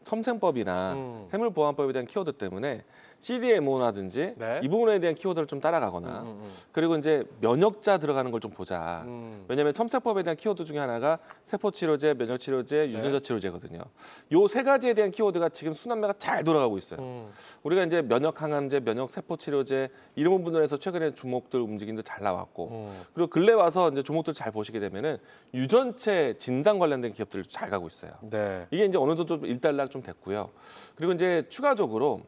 첨생법이나 생물보안법에 대한 키워드 때문에 CDMO라든지 네. 이 부분에 대한 키워드를 좀 따라가거나 그리고 이제 면역자 들어가는 걸 좀 보자. 왜냐하면 첨세법에 대한 키워드 중에 하나가 세포치료제, 면역치료제, 유전자 치료제거든요. 요 세 가지에 대한 키워드가 지금 순환매가 잘 돌아가고 있어요. 우리가 이제 면역 항암제, 면역 세포치료제 이런 부분에서 최근에 종목들 움직임도 잘 나왔고 그리고 근래 와서 이제 종목들 잘 보시게 되면은 유전체 진단 관련된 기업들 잘 가고 있어요. 네. 이게 이제 어느 정도 좀 일단락 좀 됐고요. 그리고 이제 추가적으로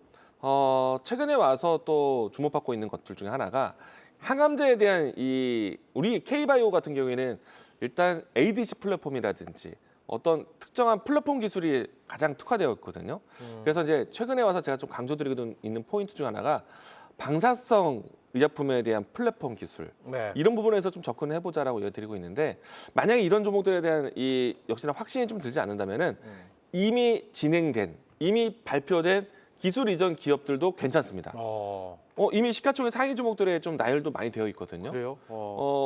최근에 와서 또 주목받고 있는 것들 중에 하나가 항암제에 대한 이 우리 K바이오 같은 경우에는 일단 ADC 플랫폼이라든지 어떤 특정한 플랫폼 기술이 가장 특화되어 있거든요. 그래서 이제 최근에 와서 제가 좀 강조드리고 있는 포인트 중 하나가 방사성 의약품에 대한 플랫폼 기술 네. 이런 부분에서 좀 접근을 해보자라고 드리고 있는데 만약에 이런 종목들에 대한 이 역시나 확신이 좀 들지 않는다면은 이미 진행된 이미 발표된 기술 이전 기업들도 괜찮습니다. 이미 시가총액 상위 종목들에 좀 나열도 많이 되어 있거든요. 그래요?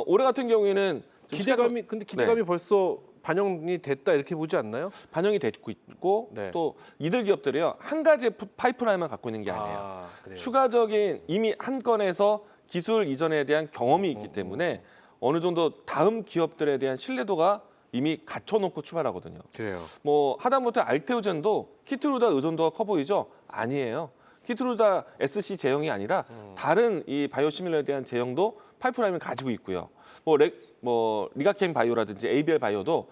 올해 같은 경우에는 좀 근데 기대감이 벌써 반영이 됐다 이렇게 보지 않나요? 반영이 되고 있고 네. 또 이들 기업들이요 한 가지 파이프라인만 갖고 있는 게 아니에요. 그래요. 추가적인 이미 한 건에서 기술 이전에 대한 경험이 있기 때문에 어느 정도 다음 기업들에 대한 신뢰도가 이미 갖춰놓고 출발하거든요. 그래요. 뭐 하다못해 알테오젠도 키트루다 의존도가 커 보이죠? 아니에요. 키트루다 SC 제형이 아니라 다른 이 바이오시밀러에 대한 제형도 파이프라인을 가지고 있고요. 뭐 리가켄 바이오라든지 ABL 바이오도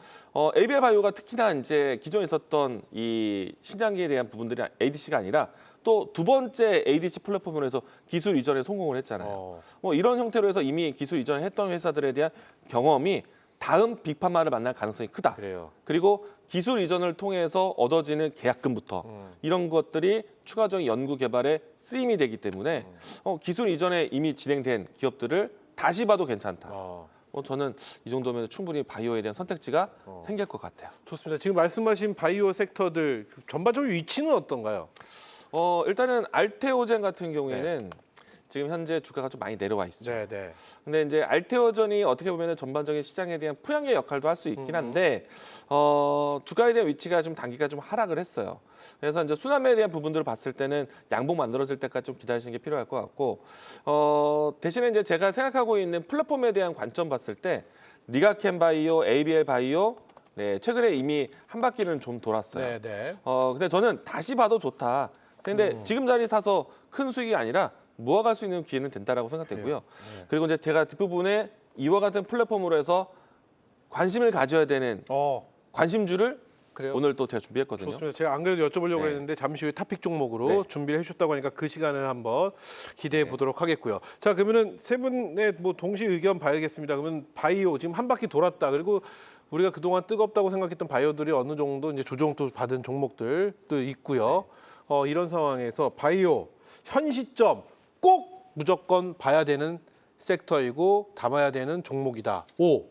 ABL 바이오가 특히나 이제 기존에 있었던 이 신장기에 대한 부분들이 ADC가 아니라 또 두 번째 ADC 플랫폼으로 해서 기술 이전에 성공을 했잖아요. 뭐 이런 형태로 해서 이미 기술 이전을 했던 회사들에 대한 경험이 다음 빅파마를 만날 가능성이 크다. 그래요. 그리고 기술 이전을 통해서 얻어지는 계약금부터 이런 것들이 추가적인 연구 개발에 쓰임이 되기 때문에 기술 이전에 이미 진행된 기업들을 다시 봐도 괜찮다. 저는 이 정도면 충분히 바이오에 대한 선택지가 생길 것 같아요. 좋습니다. 지금 말씀하신 바이오 섹터들 전반적인 위치는 어떤가요? 일단은 알테오젠 같은 경우에는 지금 현재 주가가 좀 많이 내려와 있죠. 네. 근데 이제 알테오전이 어떻게 보면 전반적인 시장에 대한 부양의 역할도 할 수 있긴 한데 주가에 대한 위치가 좀 단기가 좀 하락을 했어요. 그래서 이제 순환매에 대한 부분들을 봤을 때는 양봉 만들어질 때까지 좀 기다리시는 게 필요할 것 같고 대신에 이제 제가 생각하고 있는 플랫폼에 대한 관점 봤을 때 리가켄 바이오, ABL 바이오 네, 최근에 이미 한 바퀴는 좀 돌았어요. 네, 네. 근데 저는 다시 봐도 좋다. 근데 지금 자리 사서 큰 수익이 아니라 모아갈 수 있는 기회는 된다라고 생각되고요. 그리고 이제 제가 뒷부분에 이와 같은 플랫폼으로 해서 관심을 가져야 되는 관심주를 그래요? 오늘 또 제가 준비했거든요. 좋습니다. 제가 안 그래도 여쭤보려고 네. 했는데 잠시 후에 탑픽 종목으로 네. 준비를 해주셨다고 하니까 그 시간을 한번 기대해 보도록 하겠고요. 자, 그러면은 세 분의 뭐 동시 의견 봐야겠습니다. 그러면 바이오 지금 한 바퀴 돌았다. 그리고 우리가 그동안 뜨겁다고 생각했던 바이오들이 어느 정도 이제 조정도 받은 종목들도 있고요. 이런 상황에서 바이오 현 시점 꼭 무조건 봐야 되는 섹터이고 담아야 되는 종목이다. O.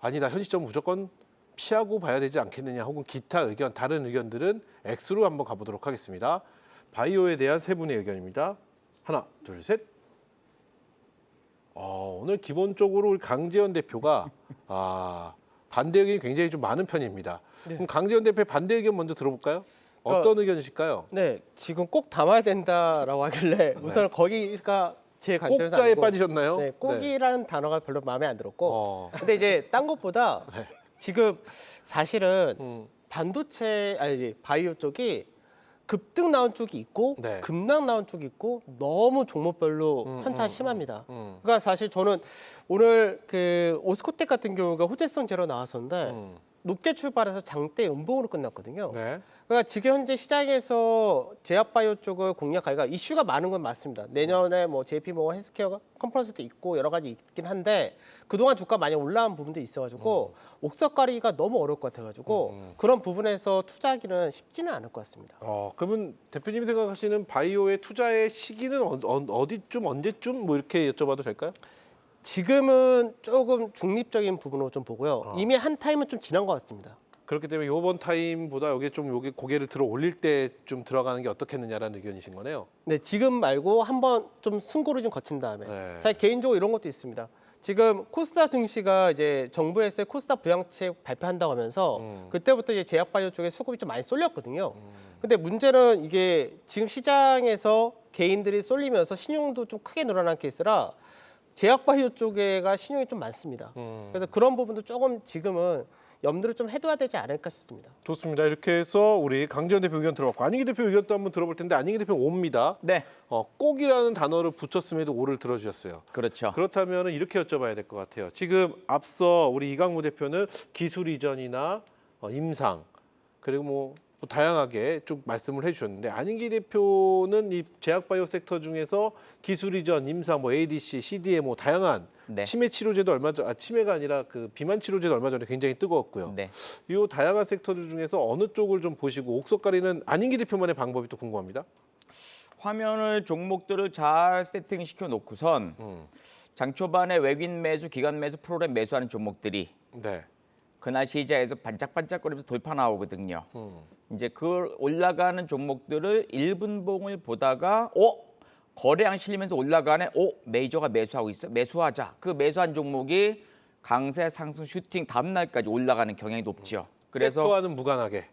아니다. 현 시점 무조건 피하고 봐야 되지 않겠느냐 혹은 기타 의견, 다른 의견들은 X로 한번 가보도록 하겠습니다. 바이오에 대한 세 분의 의견입니다. 하나, 둘, 셋. 오늘 기본적으로 우리 강재현 대표가 반대 의견이 굉장히 좀 많은 편입니다. 그럼 강재현 대표의 반대 의견 먼저 들어볼까요? 어떤 의견이실까요? 네, 지금 꼭 담아야 된다라고 하길래 우선 거기가 제 관점에서 꼭자에 아니고, 빠지셨나요? 네, 꼭이라는 단어가 별로 마음에 안 들었고, 어. 근데 이제 딴 것보다 네. 지금 사실은 반도체 아니 바이오 쪽이 급등 나온 쪽이 있고 네. 급락 나온 쪽이 있고 너무 종목별로 편차가 심합니다. 그러니까 사실 저는 오늘 그 오스코텍 같은 경우가 호재성 제로 나왔었는데 높게 출발해서 장대 음봉으로 끝났거든요. 네. 그러니까 지금 현재 시장에서 제약바이오 쪽을 공략하기가 이슈가 많은 건 맞습니다. 내년에 뭐 JP모건 헬스케어 컨퍼런스도 있고 여러 가지 있긴 한데 그동안 주가 많이 올라온 부분도 있어가지고 옥석가리기가 너무 어려울 것 같아가지고 그런 부분에서 투자하기는 쉽지는 않을 것 같습니다. 그러면 대표님이 생각하시는 바이오의 투자의 시기는 어디쯤, 언제쯤 뭐 이렇게 여쭤봐도 될까요? 지금은 조금 중립적인 부분으로 좀 보고요. 이미 한 타임은 좀 지난 것 같습니다. 그렇기 때문에 이번 타임보다 여기 좀 여기 고개를 들어 올릴 때 좀 들어가는 게 어떻겠느냐라는 의견이신 거네요. 네, 지금 말고 한번 좀 승고를 좀 거친 다음에 네. 사실 개인적으로 이런 것도 있습니다. 지금 코스닥 증시가 이제 정부에서 코스닥 부양책 발표한다고 하면서 그때부터 이제 제약바이오 쪽에 수급이 좀 많이 쏠렸거든요. 근데 문제는 이게 지금 시장에서 개인들이 쏠리면서 신용도 좀 크게 늘어난 케이스라 제약바이오 쪽에가 신용이 좀 많습니다. 그래서 그런 부분도 조금 지금은 염두를 좀 해둬야 되지 않을까 싶습니다. 좋습니다. 이렇게 해서 우리 강재현 대표 의견 들어봤고 안익희 대표 의견도 한번 들어볼 텐데 안익희 대표 옵니다. 네, 꼭이라는 단어를 붙였음에도 오를 들어주셨어요. 그렇죠. 그렇다면 이렇게 여쭤봐야 될 것 같아요. 지금 앞서 우리 이강무 대표는 기술 이전이나 임상 그리고 뭐 다양하게 쭉 말씀을 해주셨는데 안익희 대표는 이 제약바이오 섹터 중에서 기술 이전, 임상, 뭐 ADC, CDMO 다양한 네. 치매 치료제도 치매가 아니라 그 비만 치료제도 얼마 전에 굉장히 뜨거웠고요. 네. 이 다양한 섹터들 중에서 어느 쪽을 좀 보시고 옥석가리는 안익희 대표만의 방법이 또 궁금합니다. 화면을 종목들을 잘 세팅시켜 놓고선 장 초반에 외국인 매수, 기관 매수, 프로그램 매수하는 종목들이 네. 그날 시장에서 반짝반짝거리면서 돌파 나오거든요. 이제 그 올라가는 종목들을 1분봉을 보다가 거래량 실리면서 올라가네. 메이저가 매수하고 있어. 매수하자. 그 매수한 종목이 강세 상승 슈팅 다음 날까지 올라가는 경향이 높죠. 그래서 섹터와는 무관하게.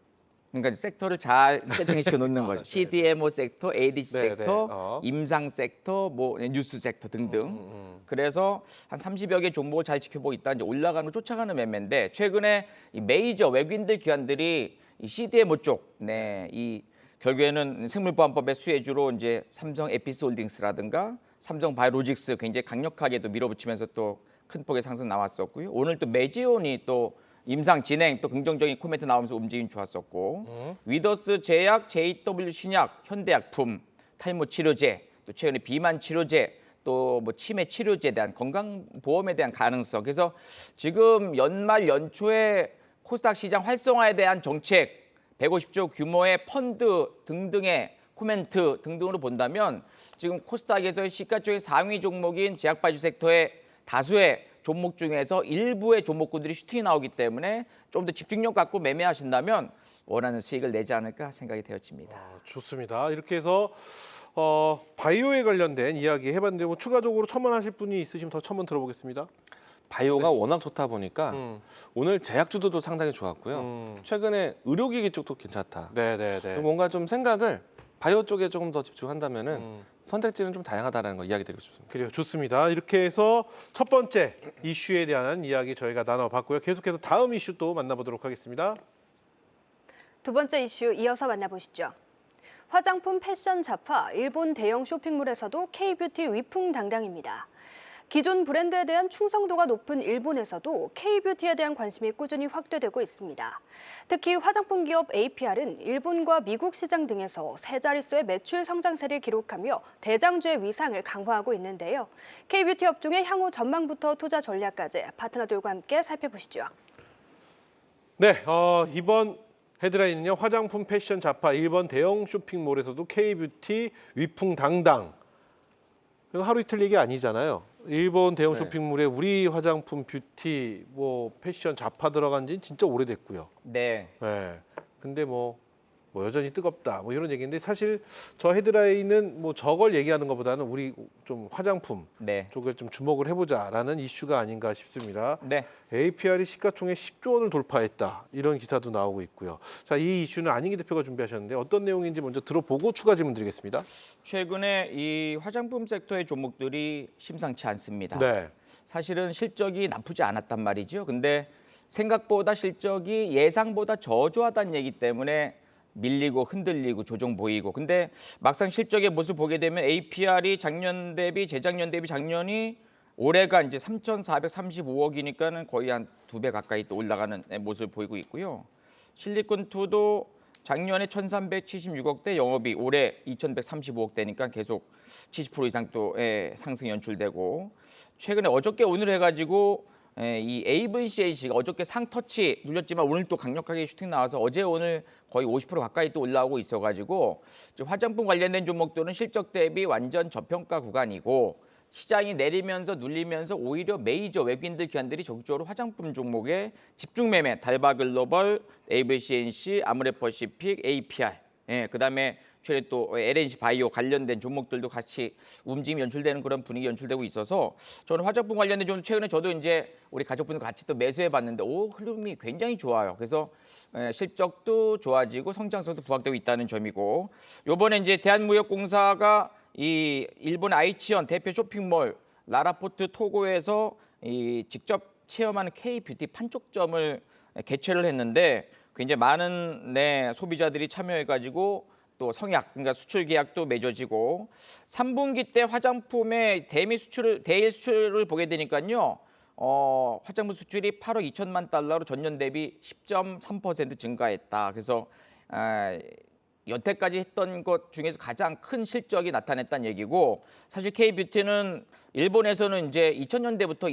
그러니까 섹터를 잘 세팅시켜 놓는 거죠. CDMO 섹터, ADC 네, 섹터, 임상 섹터, 뭐 뉴스 섹터 등등. 그래서 한 30여 개 종목을 잘 지켜보고 있다. 이제 올라가는 걸 쫓아가는 매매인데 최근에 이 메이저 외국인들 기관들이 이 CDMO 쪽, 이 결국에는 생물보안법의 수혜주로 이제 삼성 에피스홀딩스라든가 삼성 바이오로직스 굉장히 강력하게 또 밀어붙이면서 또 큰 폭의 상승 나왔었고요. 오늘 또 메지온이 또 임상 진행 또 긍정적인 코멘트 나오면서 움직임 좋았었고 위더스 제약, JW 신약, 현대약품, 탈모 치료제, 또 최근에 비만 치료제, 또 뭐 치매 치료제에 대한 건강보험에 대한 가능성. 그래서 지금 연말 연초에 코스닥 시장 활성화에 대한 정책, 150조 규모의 펀드 등등의 코멘트 등등으로 본다면 지금 코스닥에서 시가총액 상위 종목인 제약바이오 섹터의 다수의 종목 중에서 일부의 종목군들이 슈팅이 나오기 때문에 좀 더 집중력 갖고 매매하신다면 원하는 수익을 내지 않을까 생각이 되어집니다. 좋습니다. 이렇게 해서 바이오에 관련된 이야기 해봤는데 뭐 추가적으로 첨언하실 분이 있으시면 더 첨언 들어보겠습니다. 바이오가 워낙 좋다 보니까 오늘 제약주도도 상당히 좋았고요. 최근에 의료기기 쪽도 괜찮다. 네네네. 뭔가 좀 생각을 바이오 쪽에 조금 더 집중한다면은 선택지는 좀 다양하다라는 거 이야기드리고 싶습니다. 그래요. 좋습니다. 이렇게 해서 첫 번째 이슈에 대한 이야기 저희가 나눠봤고요. 계속해서 다음 이슈 또 만나보도록 하겠습니다. 두 번째 이슈 이어서 만나보시죠. 화장품 패션 잡화, 일본 대형 쇼핑몰에서도 K-뷰티 위풍당당입니다. 기존 브랜드에 대한 충성도가 높은 일본에서도 K-뷰티에 대한 관심이 꾸준히 확대되고 있습니다. 특히 화장품 기업 APR은 일본과 미국 시장 등에서 세 자릿수의 매출 성장세를 기록하며 대장주의 위상을 강화하고 있는데요. K-뷰티 업종의 향후 전망부터 투자 전략까지 파트너들과 함께 살펴보시죠. 네, 이번 헤드라인은요. 화장품 패션 잡화 일본 대형 쇼핑몰에서도 K-뷰티 위풍당당. 이거 하루 이틀 얘기 아니잖아요. 일본 대형 네. 쇼핑몰에 우리 화장품, 뷰티, 뭐 패션 잡화 들어간 지 진짜 오래됐고요. 네. 네. 근데 뭐 여전히 뜨겁다. 뭐 이런 얘기인데 사실 저 헤드라인은 뭐 저걸 얘기하는 것보다는 우리 좀 화장품 네. 쪽에 좀 주목을 해보자라는 이슈가 아닌가 싶습니다. 네. APR이 시가총액 10조 원을 돌파했다. 이런 기사도 나오고 있고요. 자, 이 이슈는 안인기 대표가 준비하셨는데 어떤 내용인지 먼저 들어보고 추가 질문 드리겠습니다. 최근에 이 화장품 섹터의 종목들이 심상치 않습니다. 네. 사실은 실적이 나쁘지 않았단 말이죠. 근데 생각보다 실적이 예상보다 저조하다는 얘기 때문에 밀리고 흔들리고 조정 보이고. 근데 막상 실적의 모습을 보게 되면 APR이 작년 대비 재작년 대비 작년이 올해가 이제 3,435억이니까는 거의 한 2배 가까이 또 올라가는 모습을 보이고 있고요. 실리콘2도 작년에 1,376억대 영업이 올해 2,135억대니까 계속 70% 이상 또 상승 연출되고, 최근에 어저께 오늘 해가지고 이 AVCAC가 어저께 상터치 눌렸지만 오늘 또 강력하게 슈팅 나와서 어제 오늘 거의 50% 가까이 또 올라오고 있어가지고 화장품 관련된 종목들은 실적 대비 완전 저평가 구간이고, 시장이 내리면서 눌리면서 오히려 메이저 외국인들 기관들이 적극적으로 화장품 종목에 집중 매매, 달바글로벌, AVCNC, 아모레퍼시픽, APR, 그다음에 최근에 또 LNC 바이오 관련된 종목들도 같이 움직임이 연출되는 그런 분위기 연출되고 있어서 저는 화장품 관련된 좀 최근에 저도 이제 우리 가족분들 같이 또 매수해 봤는데 흐름이 굉장히 좋아요. 그래서 실적도 좋아지고 성장성도 부각되고 있다는 점이고, 요번에 이제 대한무역공사가 이 일본 아이치현 대표 쇼핑몰 라라포트 토고에서 이 직접 체험하는 K-뷰티 판촉점을 개최를 했는데 굉장히 많은 소비자들이 참여해가지고 또 성약, 그러니까 수출 계약도 맺어지고, 3분기 때 화장품의 대일 수출을 보게 되니까요. 화장품 수출이 8억 2천만 달러로 전년 대비 10.3% 증가했다. 그래서 여태까지 했던 것 중에서 가장 큰 실적이 나타냈다는 얘기고, 사실 K-뷰티는 일본에서는 이제 2000년대부터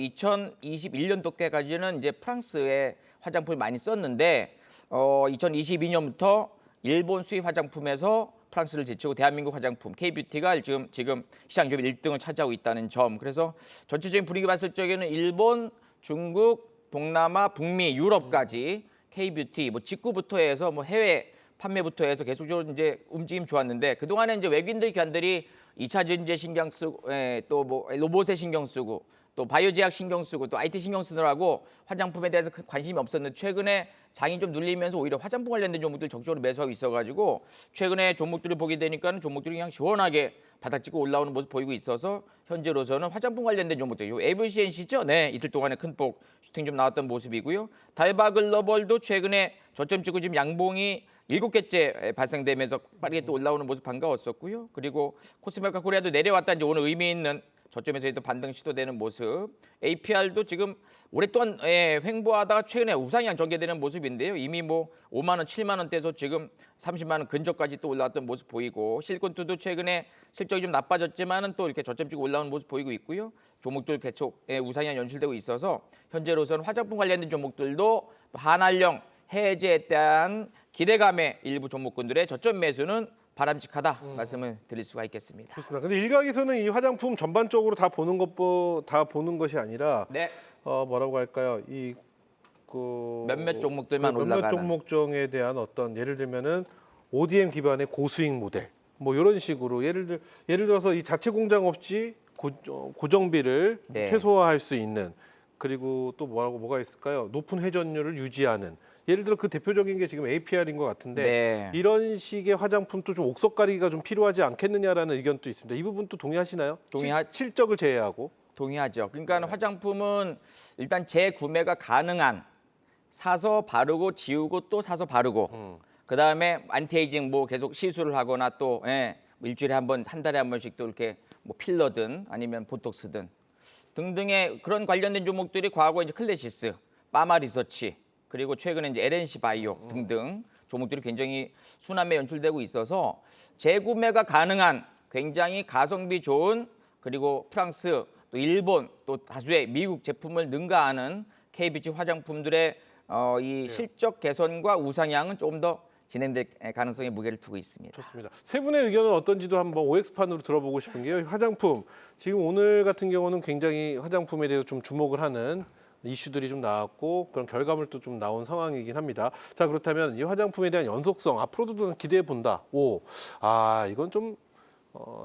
2021년도까지는 이제 프랑스의 화장품을 많이 썼는데 2022년부터 일본 수입 화장품에서 프랑스를 제치고 대한민국 화장품 K-뷰티가 지금 시장 점유율 1등을 차지하고 있다는 점. 그래서 전체적인 분위기 봤을 적에는 일본, 중국, 동남아, 북미, 유럽까지 K-뷰티 뭐 직구부터 해서 뭐 해외 판매부터 해서 계속적으로 이제 움직임 좋았는데, 그동안에 이제 외국인들 기관들이 2차 전지에 신경 쓰고 또 뭐 로봇에 신경 쓰고 또 바이오 제약 신경 쓰고 또 IT 신경 쓰느라고 화장품에 대해서 큰 관심이 없었는데, 최근에 장이 좀 눌리면서 오히려 화장품 관련된 종목들 적극적으로 매수하고 있어가지고 최근에 종목들을 보게 되니까 종목들이 그냥 시원하게 바닥 찍고 올라오는 모습 보이고 있어서 현재로서는 화장품 관련된 종목들, AVCNC죠? 네, 이틀 동안에 큰 폭 슈팅 좀 나왔던 모습이고요. 달바글로벌도 최근에 저점 찍고 지금 양봉이 7개째 발생되면서 빠르게 또 올라오는 모습 반가웠었고요. 그리고 코스메카 코리아도 내려왔다 이제 오늘 의미 있는 저점에서도 반등 시도되는 모습. APR도 지금 오랫동안 횡보하다가 최근에 우상향 전개되는 모습인데요. 이미 뭐 5만 원, 7만 원대에서 지금 30만 원 근저까지 또 올라왔던 모습 보이고, 실리콘2도 최근에 실적이 좀 나빠졌지만은 또 이렇게 저점 찍고 올라오는 모습 보이고 있고요. 종목들 계속 우상향 연출되고 있어서 현재로서는 화장품 관련된 종목들도 반환령 해제에 대한 기대감에 일부 종목군들의 저점 매수는 바람직하다 말씀을 드릴 수가 있겠습니다. 좋습니다. 근데 일각에서는 이 화장품 전반적으로 다 보는 것이 아니라 네. 뭐라고 할까요? 몇몇 종목들만 몇몇 올라가는. 종목종에 대한 어떤 예를 들면은 ODM 기반의 고수익 모델 뭐 이런 식으로 예를 들어서 이 자체 공장 없이 고정비를 네. 최소화할 수 있는, 그리고 또 뭐가 있을까요? 높은 회전율을 유지하는 예를 들어 그 대표적인 게 지금 APR인 것 같은데 네. 이런 식의 화장품도 좀 옥석 가리기가 좀 필요하지 않겠느냐라는 의견도 있습니다. 이 부분도 동의하시나요? 실적을 제외하고. 동의하죠. 그러니까 화장품은 일단 재구매가 가능한 사서 바르고 지우고 또 사서 바르고 그다음에 안티에이징 뭐 계속 시술을 하거나 또 뭐 일주일에 한 번, 한 달에 한 번씩 또 이렇게 뭐 필러든 아니면 보톡스든 등등의 그런 관련된 종목들이 과거 이제 클래시스, 파마 리서치 그리고 최근에 이제 LNC 바이오 등등 종목들이 굉장히 순환매 연출되고 있어서 재구매가 가능한 굉장히 가성비 좋은 그리고 프랑스 또 일본 또 다수의 미국 제품을 능가하는 KBG 화장품들의 이 실적 개선과 우상향은 조금 더 진행될 가능성에 무게를 두고 있습니다. 좋습니다. 세 분의 의견은 어떤지도 한번 OX판으로 들어보고 싶은 게요. 화장품 지금 오늘 같은 경우는 굉장히 화장품에 대해서 좀 주목을 하는 이슈들이 좀 나왔고 그런 결과물도 좀 나온 상황이긴 합니다. 자 그렇다면 이 화장품에 대한 연속성 앞으로도 기대해 본다. 이건 좀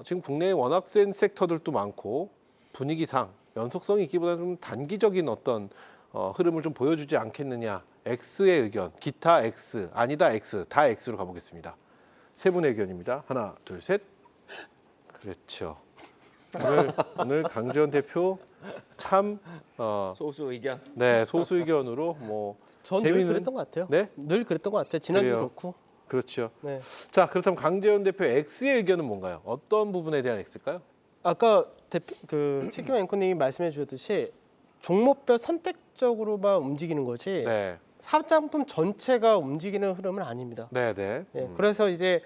지금 국내에 워낙 센 섹터들도 많고 분위기상 연속성이 있기보다는 좀 단기적인 어떤 흐름을 좀 보여주지 않겠느냐. X의 의견, 기타 X, 아니다 X, 다 X로 가보겠습니다. 세 분의 의견입니다. 하나, 둘, 셋. 그렇죠. 오늘 강재원 대표 참 소수 의견. 네, 소수 의견으로 뭐 전 늘 재미있는- 그랬던 것 같아요. 네, 늘 그랬던 것 같아요. 지난주 그래요. 그렇고. 그렇죠. 네. 자, 그렇다면 강재원 대표 X의 의견은 뭔가요? 어떤 부분에 대한 X일까요? 아까 최경 앵커님이 말씀해 주셨듯이 종목별 선택적으로만 움직이는 거지 네, 화장품 전체가 움직이는 흐름은 아닙니다. 네, 네. 예, 그래서 이제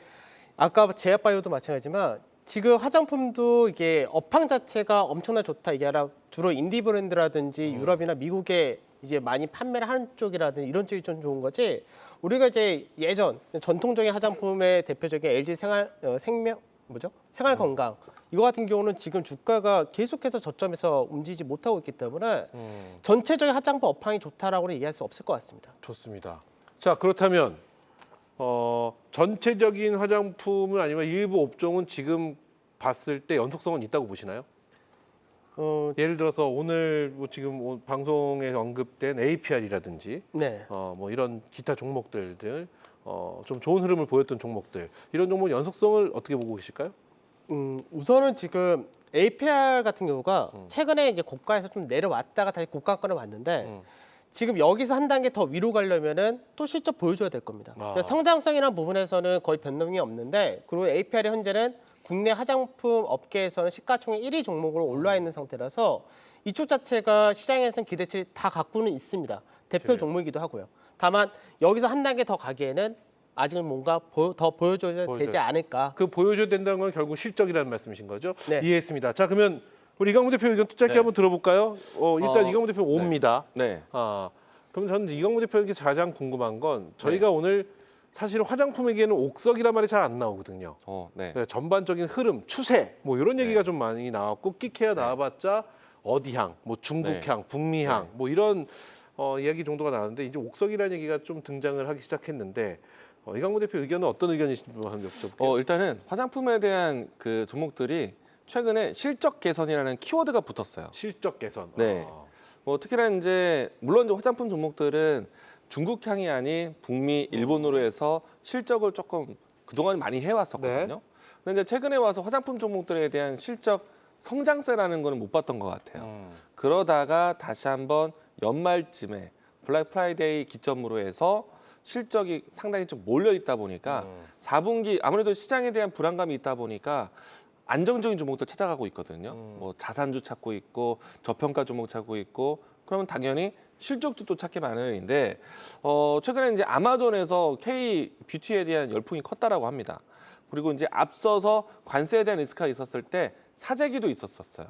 아까 제약바이오도 마찬가지지만 지금 화장품도 이게 업황 자체가 엄청나 좋다 이게 아니라 주로 인디 브랜드라든지 유럽이나 미국에 이제 많이 판매를 하는 쪽이라든지 이런 쪽이 좀 좋은 거지. 우리가 이제 예전 전통적인 화장품의 대표적인 LG 생활 건강 이거 같은 경우는 지금 주가가 계속해서 저점에서 움직이지 못하고 있기 때문에 전체적인 화장품 업황이 좋다라고는 얘기할 수 없을 것 같습니다. 좋습니다. 자, 그렇다면 전체적인 화장품은 아니면 일부 업종은 지금 봤을 때 연속성은 있다고 보시나요? 예를 들어서 오늘 뭐 지금 방송에 언급된 APR이라든지 네. 뭐 이런 기타 종목들 좀 좋은 흐름을 보였던 종목들 이런 종목 연속성을 어떻게 보고 계실까요? 우선은 지금 APR 같은 경우가 최근에 이제 고가에서 좀 내려왔다가 다시 고가권에 왔는데 지금 여기서 한 단계 더 위로 가려면은 또 실적 보여줘야 될 겁니다. 그러니까 성장성이라는 부분에서는 거의 변동이 없는데 그리고 APR이 현재는 국내 화장품 업계에서는 시가총액 1위 종목으로 올라 있는 상태라서 이쪽 자체가 시장에서는 기대치를 다 갖고는 있습니다. 대표 그래요. 종목이기도 하고요. 다만 여기서 한 단계 더 가기에는 아직은 뭔가 더 보여줘야 되지 않을까. 그 보여줘야 된다는 건 결국 실적이라는 말씀이신 거죠? 네. 이해했습니다. 자, 그러면 우리 이강무 대표 의견 또 짧게 네. 한번 들어볼까요? 일단 이강무 대표 네. 5입니다. 네. 그럼 저는 이강무 대표에게 가장 궁금한 건 저희가 오늘 사실 화장품에게는 옥석이란 말이 잘 안 나오거든요. 네. 네, 전반적인 흐름, 추세 뭐 이런 얘기가 좀 많이 나왔고 끼케야 나와봤자 어디향, 뭐 중국향, 북미향 뭐 이런 이야기 정도가 나왔는데 이제 옥석이라는 얘기가 좀 등장을 하기 시작했는데 이강무 대표 의견은 어떤 의견이신지 한번 여쭤볼게요. 일단은 화장품에 대한 그 종목들이 최근에 실적 개선이라는 키워드가 붙었어요. 실적 개선. 네. 뭐 특히나 이제 물론 이제 화장품 종목들은 중국향이 아닌 북미, 일본으로 해서 실적을 조금 그동안 많이 해왔었거든요. 근데 이제 최근에 와서 화장품 종목들에 대한 실적 성장세라는 거는 못 봤던 것 같아요. 그러다가 다시 한번 연말쯤에 블랙 프라이데이 기점으로 해서 실적이 상당히 좀 몰려 있다 보니까 4분기 아무래도 시장에 대한 불안감이 있다 보니까 안정적인 종목들 찾아가고 있거든요. 뭐 자산주 찾고 있고 저평가 종목 찾고 있고 그러면 당연히 실적도 또 찾게 마련인데 최근에 이제 아마존에서 K 뷰티에 대한 열풍이 컸다라고 합니다. 그리고 이제 앞서서 관세에 대한 리스크가 있었을 때 사재기도 있었어요.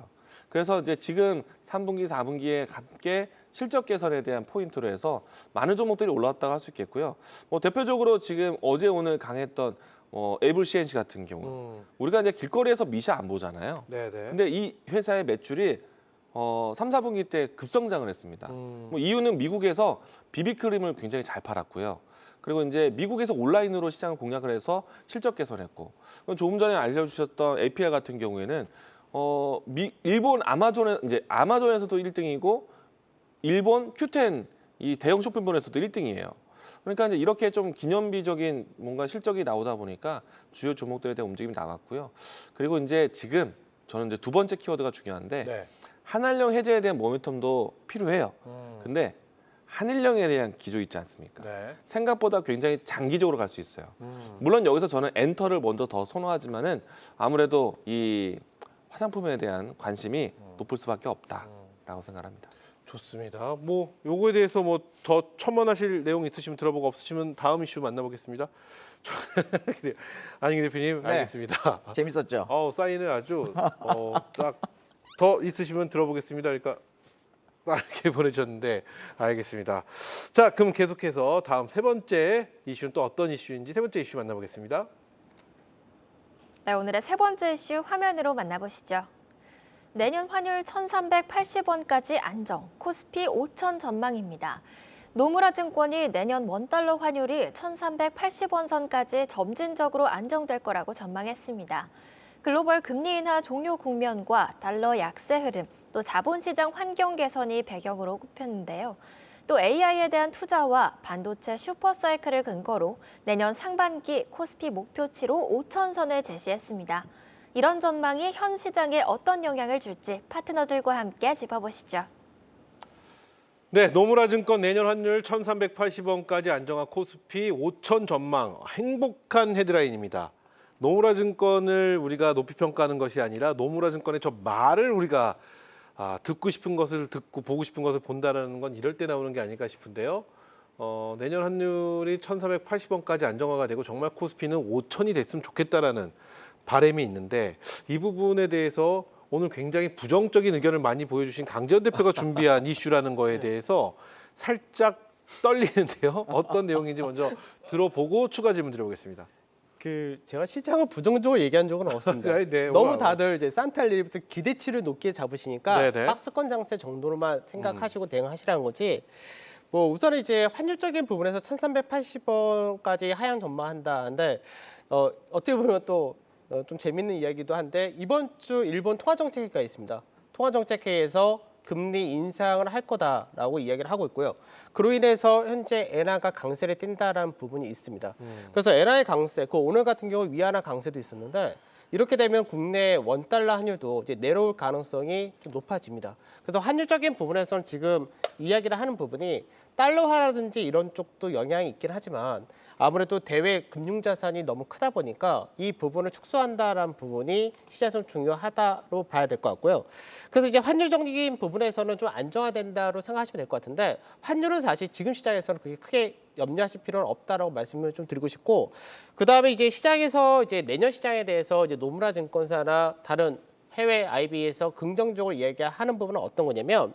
그래서 이제 지금 3분기, 4분기에 함께 실적 개선에 대한 포인트로 해서 많은 종목들이 올라왔다고 할 수 있겠고요. 뭐 대표적으로 지금 어제 오늘 강했던 에이블 CNC 같은 경우 우리가 이제 길거리에서 미샤 안 보잖아요. 네네. 근데 이 회사의 매출이 3, 4분기 때 급성장을 했습니다. 뭐 이유는 미국에서 비비크림을 굉장히 잘 팔았고요. 그리고 이제 미국에서 온라인으로 시장을 공략을 해서 실적 개선했고 조금 전에 알려주셨던 APR 같은 경우에는 일본 아마존에서도 1등이고 일본 Q10 이 대형 쇼핑몰에서도 1등이에요. 그러니까 이제 이렇게 좀 기념비적인 뭔가 실적이 나오다 보니까 주요 종목들에 대한 움직임이 나갔고요. 그리고 이제 지금 저는 이제 두 번째 키워드가 중요한데 네. 한한령 해제에 대한 모멘텀도 필요해요. 근데 한일령에 대한 기조 있지 않습니까? 네. 생각보다 굉장히 장기적으로 갈 수 있어요. 물론 여기서 저는 엔터를 먼저 더 선호하지만은 아무래도 이 화장품에 대한 관심이 높을 수밖에 없다라고 생각합니다. 좋습니다. 뭐 요거에 대해서 뭐 더 첨언하실 내용 있으시면 들어보고 없으시면 다음 이슈 만나보겠습니다. 그래요. 안익 대표님 네. 알겠습니다. 재밌었죠? 사인을 아주 딱 더 있으시면 들어보겠습니다. 그러니까 딱 이렇게 보내주셨는데 알겠습니다. 자, 그럼 계속해서 다음 세 번째 이슈는 또 어떤 이슈인지 세 번째 이슈 만나보겠습니다. 네, 오늘의 세 번째 이슈 화면으로 만나보시죠. 내년 환율 1,380원까지 안정, 코스피 5천 전망입니다. 노무라 증권이 내년 원달러 환율이 1,380원 선까지 점진적으로 안정될 거라고 전망했습니다. 글로벌 금리 인하 종료 국면과 달러 약세 흐름, 또 자본시장 환경 개선이 배경으로 꼽혔는데요. 또 AI에 대한 투자와 반도체 슈퍼사이클을 근거로 내년 상반기 코스피 목표치로 5천선을 제시했습니다. 이런 전망이 현 시장에 어떤 영향을 줄지 파트너들과 함께 짚어보시죠. 네, 노무라 증권 내년 환율 1,380원까지 안정한 코스피 5천 전망, 행복한 헤드라인입니다. 노무라 증권을 우리가 높이 평가하는 것이 아니라 노무라 증권의 저 말을 우리가 듣고 싶은 것을 듣고 보고 싶은 것을 본다는 건 이럴 때 나오는 게 아닐까 싶은데요. 내년 환율이 1,380원까지 안정화가 되고 정말 코스피는 5천이 됐으면 좋겠다라는 바람이 있는데 이 부분에 대해서 오늘 굉장히 부정적인 의견을 많이 보여주신 강재원 대표가 준비한 이슈라는 거에 대해서 살짝 떨리는데요. 어떤 내용인지 먼저 들어보고 추가 질문 드려보겠습니다. 제가 시장을 부정적으로 얘기한 적은 없습니다. 네, 너무 다들 이제 산탈리부터 기대치를 높게 잡으시니까 네네. 박스권 장세 정도로만 생각하시고 대응하시라는 거지. 뭐 우선 이제 환율적인 부분에서 1,380원까지 하향 전망한다는데 어떻게 보면 또 좀 재밌는 이야기도 한데 이번 주 일본 통화정책회의가 있습니다. 통화정책회의에서 금리 인상을 할 거다라고 이야기를 하고 있고요. 그로 인해서 현재 엔화가 강세를 띈다라는 부분이 있습니다. 그래서 엔화의 강세, 오늘 같은 경우 위안화 강세도 있었는데 이렇게 되면 국내 원달러 환율도 이제 내려올 가능성이 좀 높아집니다. 그래서 환율적인 부분에서는 지금 이야기를 하는 부분이 달러화라든지 이런 쪽도 영향이 있긴 하지만 아무래도 대외 금융자산이 너무 크다 보니까 이 부분을 축소한다라는 부분이 시장에서 중요하다로 봐야 될 것 같고요. 그래서 이제 환율적인 부분에서는 좀 안정화된다로 생각하시면 될 것 같은데 환율은 사실 지금 시장에서는 그렇게 크게 염려하실 필요는 없다라고 말씀을 좀 드리고 싶고 그다음에 이제 시장에서 이제 내년 시장에 대해서 이제 노무라 증권사나 다른 해외 IB에서 긍정적으로 이야기하는 부분은 어떤 거냐면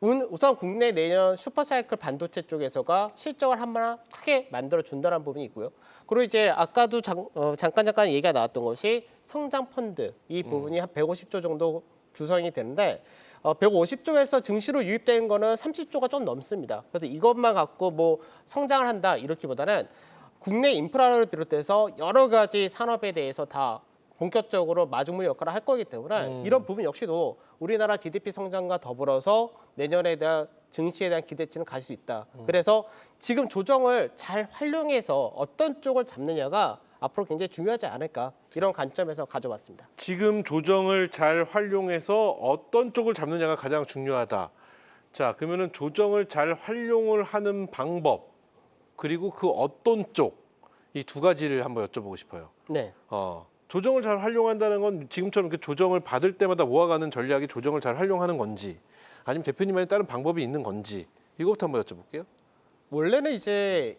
우선 국내 내년 슈퍼사이클 반도체 쪽에서가 실적을 한번 크게 만들어 준다는 부분이 있고요. 그리고 이제 아까도 잠깐 얘기가 나왔던 것이 성장 펀드 이 부분이 한 150조 정도 구성이 되는데 150조에서 증시로 유입되는 거는 30조가 좀 넘습니다. 그래서 이것만 갖고 뭐 성장을 한다 이렇기보다는 국내 인프라를 비롯해서 여러 가지 산업에 대해서 다 본격적으로 마중물 역할을 할 거기 때문에 이런 부분 역시도 우리나라 GDP 성장과 더불어서 내년에 대한 증시에 대한 기대치는 갈 수 있다. 그래서 지금 조정을 잘 활용해서 어떤 쪽을 잡느냐가 앞으로 굉장히 중요하지 않을까 이런 관점에서 가져봤습니다. 지금 조정을 잘 활용해서 어떤 쪽을 잡느냐가 가장 중요하다. 자, 그러면은 조정을 잘 활용을 하는 방법 그리고 그 어떤 쪽 이 두 가지를 한번 여쭤보고 싶어요. 네. 조정을 잘 활용한다는 건 지금처럼 이렇게 조정을 받을 때마다 모아가는 전략이 조정을 잘 활용하는 건지 아니면 대표님만의 다른 방법이 있는 건지 이거부터 한번 여쭤볼게요. 원래는 이제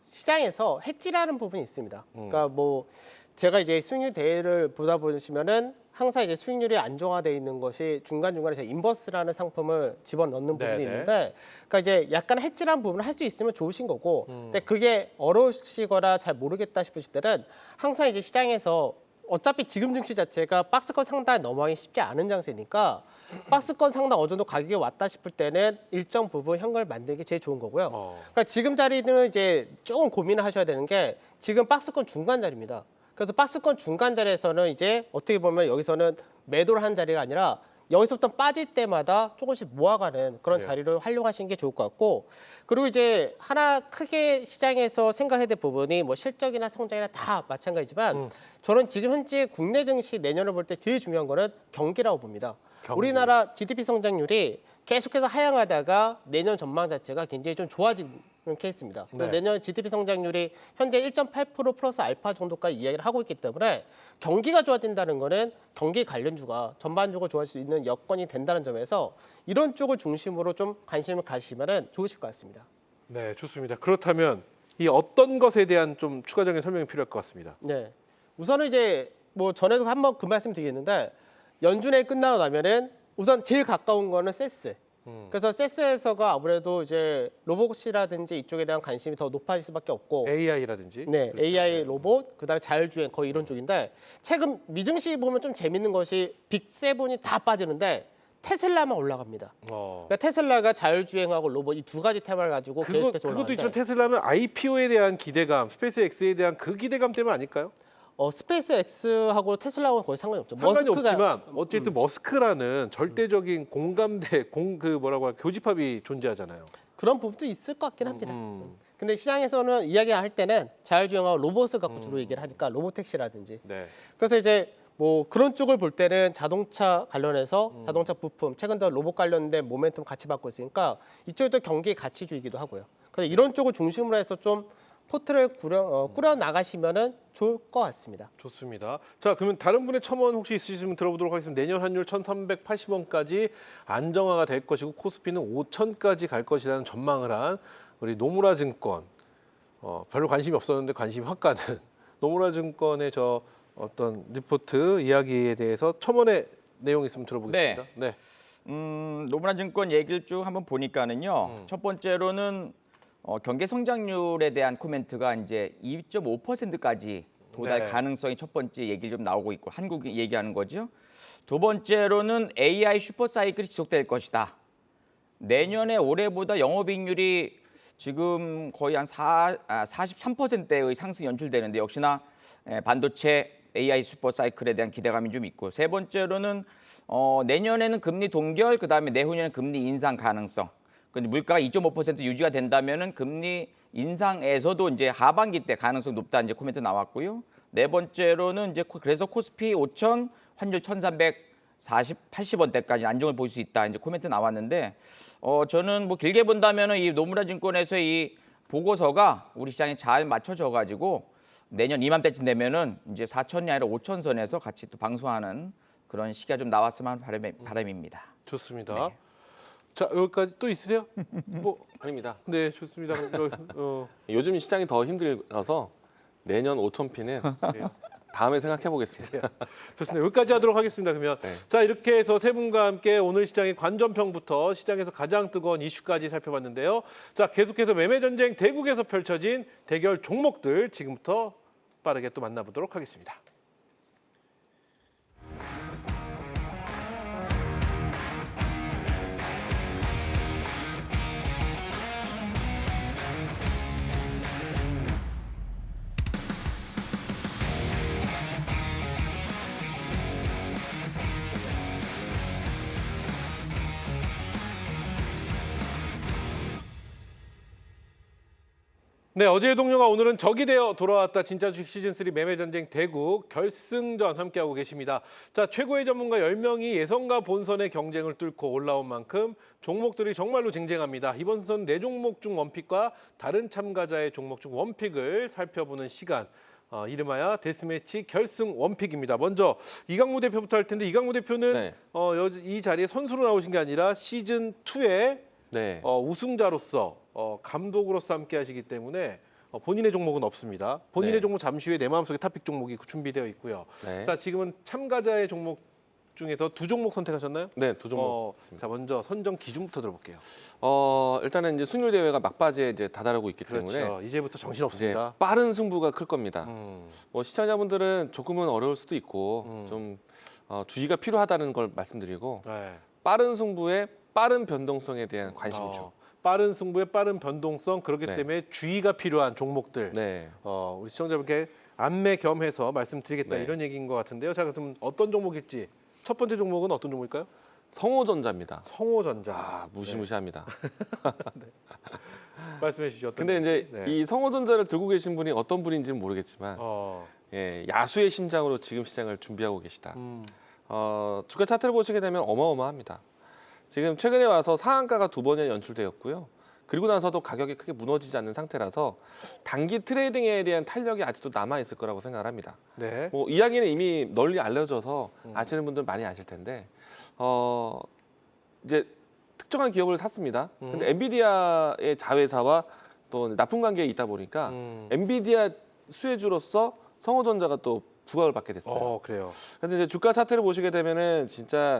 시장에서 해지라는 부분이 있습니다. 그러니까 뭐 제가 이제 수익률 대회를 보다 보시면은 항상 이제 수익률이 안정화되어 있는 것이 중간중간에 제가 인버스라는 상품을 집어넣는 부분이 네네. 있는데 그러니까 이제 약간 해지라는 부분을 할 수 있으면 좋으신 거고 근데 그게 어려우시거나 잘 모르겠다 싶으실 때는 항상 이제 시장에서 어차피 지금 증시 자체가 박스권 상단에 넘어가기 쉽지 않은 장세니까 박스권 상단 어느 정도 가격이 왔다 싶을 때는 일정 부분 현금을 만드는 게 제일 좋은 거고요. 그러니까 지금 자리는 이제 조금 고민을 하셔야 되는 게 지금 박스권 중간 자리입니다. 그래서 박스권 중간 자리에서는 이제 어떻게 보면 여기서는 매도를 하는 자리가 아니라 여기서부터 빠질 때마다 조금씩 모아가는 그런 네. 자리를 활용하시는 게 좋을 것 같고 그리고 이제 하나 크게 시장에서 생각해야 될 부분이 뭐 실적이나 성장이나 다 마찬가지지만 저는 지금 현재 국내 증시 내년을 볼 때 제일 중요한 거는 경기라고 봅니다. 경기. 우리나라 GDP 성장률이 계속해서 하향하다가 내년 전망 자체가 굉장히 좀 좋아지는 케이스입니다. 네. 내년 GDP 성장률이 현재 1.8% 플러스 알파 정도까지 이야기를 하고 있기 때문에 경기가 좋아진다는 거는 경기 관련주가 전반적으로 좋아질 수 있는 여건이 된다는 점에서 이런 쪽을 중심으로 좀 관심을 가지시면 좋으실 것 같습니다. 네, 좋습니다. 그렇다면 이 어떤 것에 대한 좀 추가적인 설명이 필요할 것 같습니다. 네, 우선은 이제 뭐 전에도 한번 그 말씀 드리겠는데 연준회 끝나고 나면은 우선 제일 가까운 거는 세스. 그래서 세스에서가 아무래도 이제 로봇이라든지 이쪽에 대한 관심이 더 높아질 수밖에 없고 AI라든지. 네, 그렇죠. AI 로봇, 그다음에 자율주행 거의 이런 쪽인데 최근 미증시 보면 좀 재밌는 것이 빅7이 다 빠지는데 테슬라만 올라갑니다. 그러니까 테슬라가 자율주행하고 로봇 이 두 가지 테마를 가지고 계속해서 그것도 올라가는데 있지만 테슬라는 IPO에 대한 기대감, 스페이스X에 대한 그 기대감 때문 아닐까요? 스페이스X하고 테슬라하고는 거의 상관이 없죠. 상관이 머스크가 없지만 어쨌든 머스크라는 절대적인 공감대, 교집합이 존재하잖아요. 그런 부분도 있을 것 같긴 합니다. 근데 시장에서는 이야기할 때는 자율주행하고 로봇을 갖고 주로 얘기를 하니까 로봇택시라든지 네. 그래서 이제 뭐 그런 쪽을 볼 때는 자동차 관련해서 자동차 부품 최근 들어 로봇 관련된 모멘텀 같이 받고 있으니까 이쪽도 경기 가치주이기도 하고요. 그래서 이런 쪽을 중심으로 해서 좀 포트를 꾸려 나가시면은 좋을 것 같습니다. 좋습니다. 자, 그러면 다른 분의 첨언 혹시 있으시면 들어보도록 하겠습니다. 내년 환율 1,380원까지 안정화가 될 것이고 코스피는 5,000까지 갈 것이라는 전망을 한 우리 노무라 증권. 별로 관심이 없었는데 관심이 확 가는 노무라 증권의 저 어떤 리포트 이야기에 대해서 첨언의 내용 있으면 들어보겠습니다. 네. 노무라 증권 얘기를 쭉 한번 보니까는요. 첫 번째로는 경제 성장률에 대한 코멘트가 이제 2.5%까지 도달 네. 가능성이 첫 번째 얘기를 좀 나오고 있고 한국이 얘기하는 거죠. 두 번째로는 AI 슈퍼 사이클이 지속될 것이다. 내년에 올해보다 영업이익률이 지금 거의 한 43%의 상승이 연출되는데 역시나 반도체 AI 슈퍼 사이클에 대한 기대감이 좀 있고 세 번째로는 내년에는 금리 동결 그다음에 내후년에는 금리 인상 가능성. 근데 물가가 2.5% 유지가 된다면은 금리 인상에서도 이제 하반기 때 가능성이 높다 이제 코멘트 나왔고요. 네 번째로는 이제 그래서 코스피 5,000 환율 1,380원대까지 안정을 볼 수 있다 이제 코멘트 나왔는데 저는 뭐 길게 본다면은 이 노무라 증권에서 이 보고서가 우리 시장에 잘 맞춰져 가지고 내년 이맘때쯤 되면은 이제 4,000이 아니라 5,000선에서 같이 또 방송하는 그런 시기가 좀 나왔으면 하는 바람입니다. 좋습니다. 자, 여기까지 또 있으세요? 뭐, 아닙니다. 네, 좋습니다. 요즘 시장이 더 힘들어서 내년 5,000피는 다음에 생각해 보겠습니다. 좋습니다. 여기까지 하도록 하겠습니다. 그러면 네. 자, 이렇게 해서 세 분과 함께 오늘 시장의 관전평부터 시장에서 가장 뜨거운 이슈까지 살펴봤는데요. 자, 계속해서 매매 전쟁 대국에서 펼쳐진 대결 종목들 지금부터 빠르게 또 만나보도록 하겠습니다. 네, 어제의 동료가 오늘은 적이 되어 돌아왔다. 진짜 주식 시즌3 매매전쟁 대국 결승전 함께하고 계십니다. 자, 최고의 전문가 10명이 예선과 본선의 경쟁을 뚫고 올라온 만큼 종목들이 정말로 쟁쟁합니다. 이번 순서는 4종목 중 원픽과 다른 참가자의 종목 중 원픽을 살펴보는 시간. 이름하여 데스매치 결승 원픽입니다. 먼저 이강무 대표부터 할 텐데 이강무 대표는 네. 이 자리에 선수로 나오신 게 아니라 시즌2의 네. 우승자로서 감독으로서 함께 하시기 때문에 본인의 종목은 없습니다. 본인의 네. 종목 잠시 후에 내 마음속에 탑픽 종목이 준비되어 있고요. 네. 자, 지금은 참가자의 종목 중에서 2종목 선택하셨나요? 네, 두 종목. 자, 먼저 선정 기준부터 들어볼게요. 일단은 이제 승률 대회가 막바지에 이제 다다르고 있기 때문에 그렇죠. 이제부터 정신 이제 없습니다. 빠른 승부가 클 겁니다. 음, 뭐 시청자분들은 조금은 어려울 수도 있고 좀 주의가 필요하다는 걸 말씀드리고 네. 빠른 승부에 빠른 변동성에 대한 관심주. 빠른 승부의 빠른 변동성 그렇기 네. 때문에 주의가 필요한 종목들. 네. 우리 시청자분께 안내 겸해서 말씀드리겠다 네. 이런 얘기인 것 같은데요. 자, 그럼 어떤 종목일지 첫 번째 종목은 어떤 종목일까요? 성호전자입니다. 성호전자. 아, 무시무시합니다. 말씀해 주시죠. 어떤 근데 이제 네. 이 성호전자를 들고 계신 분이 어떤 분인지는 모르겠지만 어. 예, 야수의 심장으로 지금 시장을 준비하고 계시다. 음. 주가 차트를 보시게 되면 어마어마합니다. 지금 최근에 와서 상한가가 2번이나 연출되었고요. 그리고 나서도 가격이 크게 무너지지 않는 상태라서 단기 트레이딩에 대한 탄력이 아직도 남아 있을 거라고 생각을 합니다. 네. 뭐 이야기는 이미 널리 알려져서 아시는 분들 많이 아실 텐데 이제 특정한 기업을 샀습니다. 근데 엔비디아의 자회사와 또 납품 관계에 있다 보니까 엔비디아 수혜주로서 성호전자가 또 부각을 받게 됐어요. 그래요. 그래서 이제 주가 차트를 보시게 되면은 진짜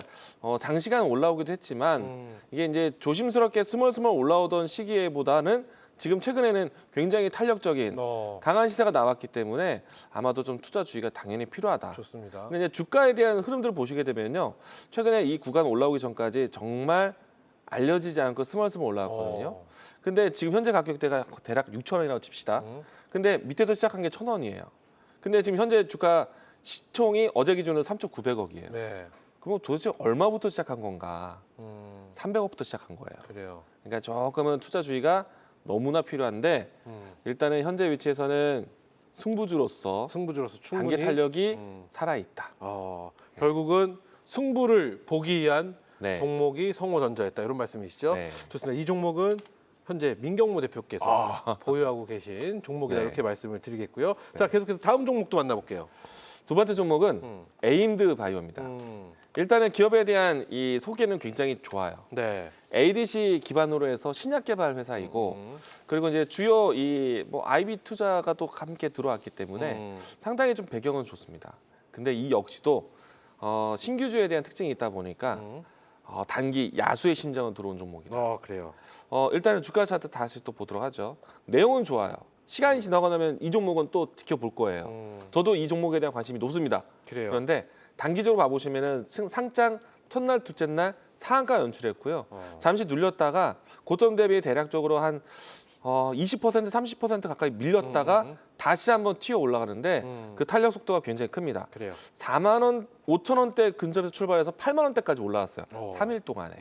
장시간 올라오기도 했지만 이게 이제 조심스럽게 스멀스멀 올라오던 시기에보다는 지금 최근에는 굉장히 탄력적인 강한 시세가 나왔기 때문에 아마도 좀 투자 주의가 당연히 필요하다. 좋습니다. 근데 이제 주가에 대한 흐름들을 보시게 되면요, 최근에 이 구간 올라오기 전까지 정말 알려지지 않고 스멀스멀 올라왔거든요. 근데 지금 현재 가격대가 대략 6,000원이라고 칩시다. 근데 밑에서 시작한 게 1,000원이에요. 근데 지금 현재 주가 시총이 어제 기준으로 3,900억이에요. 네. 그럼 도대체 얼마부터 시작한 건가? 300억부터 시작한 거예요. 그래요. 그러니까 조금은 투자 주의가 너무나 필요한데 일단은 현재 위치에서는 승부주로서 충분히 단기 탄력이 살아 있다. 결국은 승부를 보기 위한 네. 종목이 성호전자였다 이런 말씀이시죠? 네. 좋습니다. 이 종목은 현재 민경무 대표께서 보유하고 계신 종목이다 네. 이렇게 말씀을 드리겠고요. 자, 계속해서 다음 종목도 만나볼게요. 두 번째 종목은 에임드 바이오입니다. 일단은 기업에 대한 이 소개는 굉장히 좋아요. 네. ADC 기반으로 해서 신약 개발 회사이고 그리고 이제 주요 이 뭐 IB 투자가 또 함께 들어왔기 때문에 상당히 좀 배경은 좋습니다. 근데 이 역시도 신규주에 대한 특징이 있다 보니까 단기 야수의 심장은 들어온 종목이다. 그래요. 일단은 주가 차트 다시 또 보도록 하죠. 내용은 좋아요. 시간이 지나고 나면 이 종목은 또 지켜볼 거예요. 저도 이 종목에 대한 관심이 높습니다. 그래요. 그런데 단기적으로 봐보시면은 상장 첫날, 둘째 날 상한가 연출했고요. 잠시 눌렸다가 고점 대비 대략적으로 한 20%, 30% 가까이 밀렸다가 다시 한번 튀어 올라가는데 그 탄력 속도가 굉장히 큽니다. 그래요. 4만 원, 5천 원대 근접에서 출발해서 8만 원대까지 올라왔어요. 3일 동안에.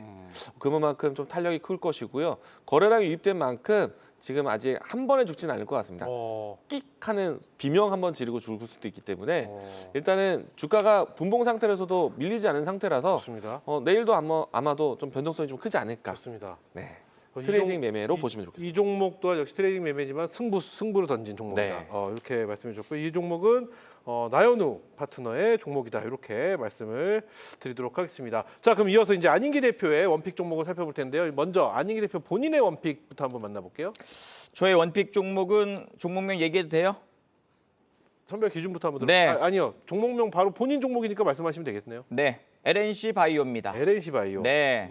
그만큼 좀 탄력이 클 것이고요. 거래량이 유입된 만큼 지금 아직 한 번에 죽지는 않을 것 같습니다. 끽 하는 비명 한번 지르고 죽을 수도 있기 때문에 일단은 주가가 분봉 상태에서도 밀리지 않은 상태라서 좋습니다. 내일도 아마도 좀 변동성이 좀 크지 않을까. 좋습니다. 네. 트레이딩 매매로 보시면 좋겠습니다. 이 종목 또한 역시 트레이딩 매매지만 승부를 던진 종목이다. 네. 이렇게 말씀해 주셨고 이 종목은 나연우 파트너의 종목이다. 이렇게 말씀을 드리도록 하겠습니다. 자, 그럼 이어서 이제 안인기 대표의 원픽 종목을 살펴볼 텐데요. 먼저 안인기 대표 본인의 원픽부터 한번 만나볼게요. 저의 원픽 종목은 종목명 얘기해도 돼요? 선별 기준부터 한번 네. 아니요. 종목명 바로 본인 종목이니까 말씀하시면 되겠네요. 네, LNC 바이오입니다. LNC 바이오. 네.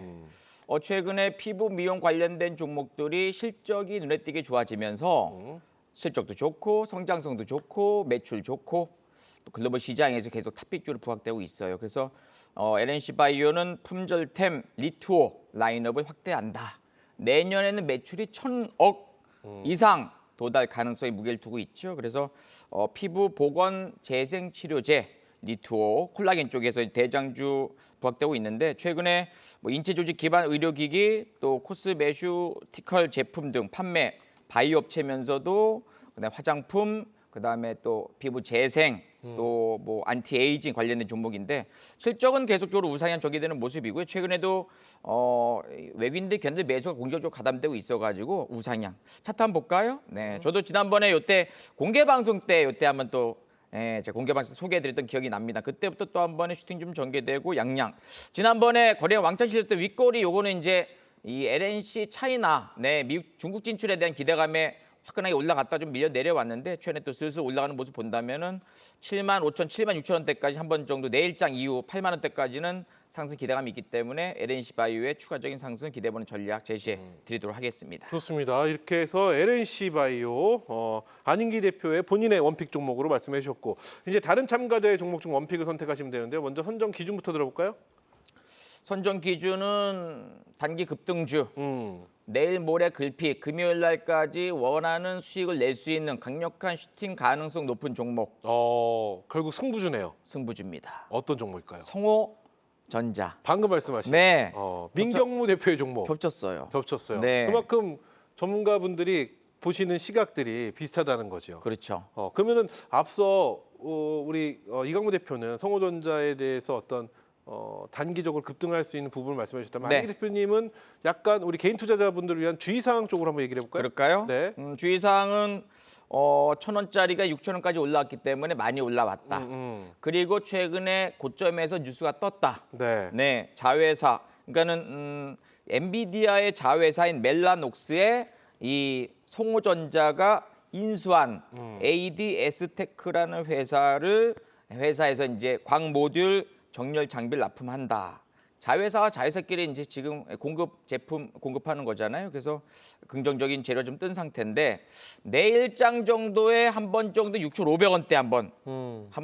최근에 피부 미용 관련된 종목들이 실적이 눈에 띄게 좋아지면서 실적도 좋고 성장성도 좋고 매출 좋고 또 글로벌 시장에서 계속 탑픽주로 부각되고 있어요. 그래서 LNC 바이오는 품절템 리투오 라인업을 확대한다. 내년에는 매출이 1,000억 이상 도달 가능성에 무게를 두고 있죠. 그래서 피부 보건 재생 치료제 리투오 콜라겐 쪽에서 대장주 부각되고 있는데 최근에 뭐 인체 조직 기반 의료기기 또 코스메슈티컬 제품 등 판매 바이오 업체면서도 그다음에 화장품 그다음에 또 피부 재생 또 뭐 안티에이징 관련된 종목인데 실적은 계속적으로 우상향 전개되는 모습이고요. 최근에도 외국인들 견제 매수가 공격적으로 가담되고 있어가지고 우상향. 차트 한번 볼까요? 네, 저도 지난번에 요때 공개 방송 때 요때 한번 또 제가 공개 방송 소개해드렸던 기억이 납니다. 그때부터 또 한 번에 슈팅 좀 전개되고 양양. 지난번에 거래 왕창 실렸던 윗거리 요거는 이제 이 LNC 차이나 미국 중국 진출에 대한 기대감에 화끈하게 올라갔다 좀 밀려 내려왔는데 최근에 또 슬슬 올라가는 모습 본다면은 75,000, 76,000원대까지 한 번 정도 내일장 이후 8만 원대까지는 상승 기대감이 있기 때문에 LNC 바이오의 추가적인 상승을 기대해보는 전략 제시해 드리도록 하겠습니다. 좋습니다. 이렇게 해서 LNC 바이오 안인기 대표의 본인의 원픽 종목으로 말씀해 주셨고 이제 다른 참가자의 종목 중 원픽을 선택하시면 되는데요. 먼저 선정 기준부터 들어볼까요? 선정 기준은 단기 급등주. 내일 모레 글피 금요일 날까지 원하는 수익을 낼 수 있는 강력한 슈팅 가능성 높은 종목 결국 승부주네요. 승부주입니다. 어떤 종목일까요? 성호 전자. 방금 말씀하신 네. 민경무 대표의 종목 겹쳤어요. 겹쳤어요. 네. 그만큼 전문가분들이 보시는 시각들이 비슷하다는 거죠. 그렇죠. 그러면은 앞서 우리 이강무 대표는 성호전자에 대해서 어떤 단기적으로 급등할 수 있는 부분을 말씀해 주셨다면 네. 안익기 대표님은 약간 우리 개인 투자자분들을 위한 주의사항 쪽으로 한번 얘기를 해볼까요? 그럴까요? 네. 주의사항은 1,000원짜리가 6,000원까지 올라왔기 때문에 많이 올라왔다. 그리고 최근에 고점에서 뉴스가 떴다. 네. 네, 자회사. 그러니까는 엔비디아의 자회사인 멜라녹스의 이 성호전자가 인수한 ADS테크라는 회사에서 이제 광 모듈 정렬 장비를 납품한다. 자회사와 자회사끼리 이제 지금 제품 공급하는 거잖아요. 그래서 긍정적인 재료 좀 뜬 상태인데 내일장 정도에 한 번 정도 6,500원대 한번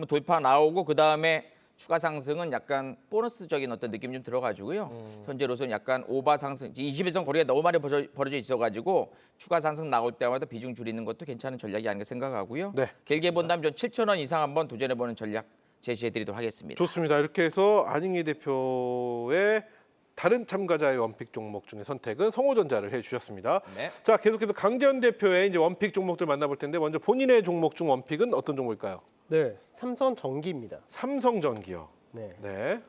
돌파 나오고 그 다음에 추가 상승은 약간 보너스적인 어떤 느낌 좀 들어가지고요. 현재로서는 약간 오바 상승, 20일선 거리가 너무 많이 벌어져 있어가지고 추가 상승 나올 때마다 비중 줄이는 것도 괜찮은 전략이 아닌가 생각하고요. 네. 길게 본다면 전 7,000원 이상 한번 도전해보는 전략 제시해드리도록 하겠습니다. 좋습니다. 이렇게 해서 안익기 대표의 다른 참가자의 원픽 종목 중에 선택은 성호전자를 해주셨습니다. 네. 자, 계속해서 강재현 대표의 이제 원픽 종목들 만나볼 텐데 먼저 본인의 종목 중 원픽은 어떤 종목일까요? 네, 삼성전기입니다. 삼성전기요. 네. 네.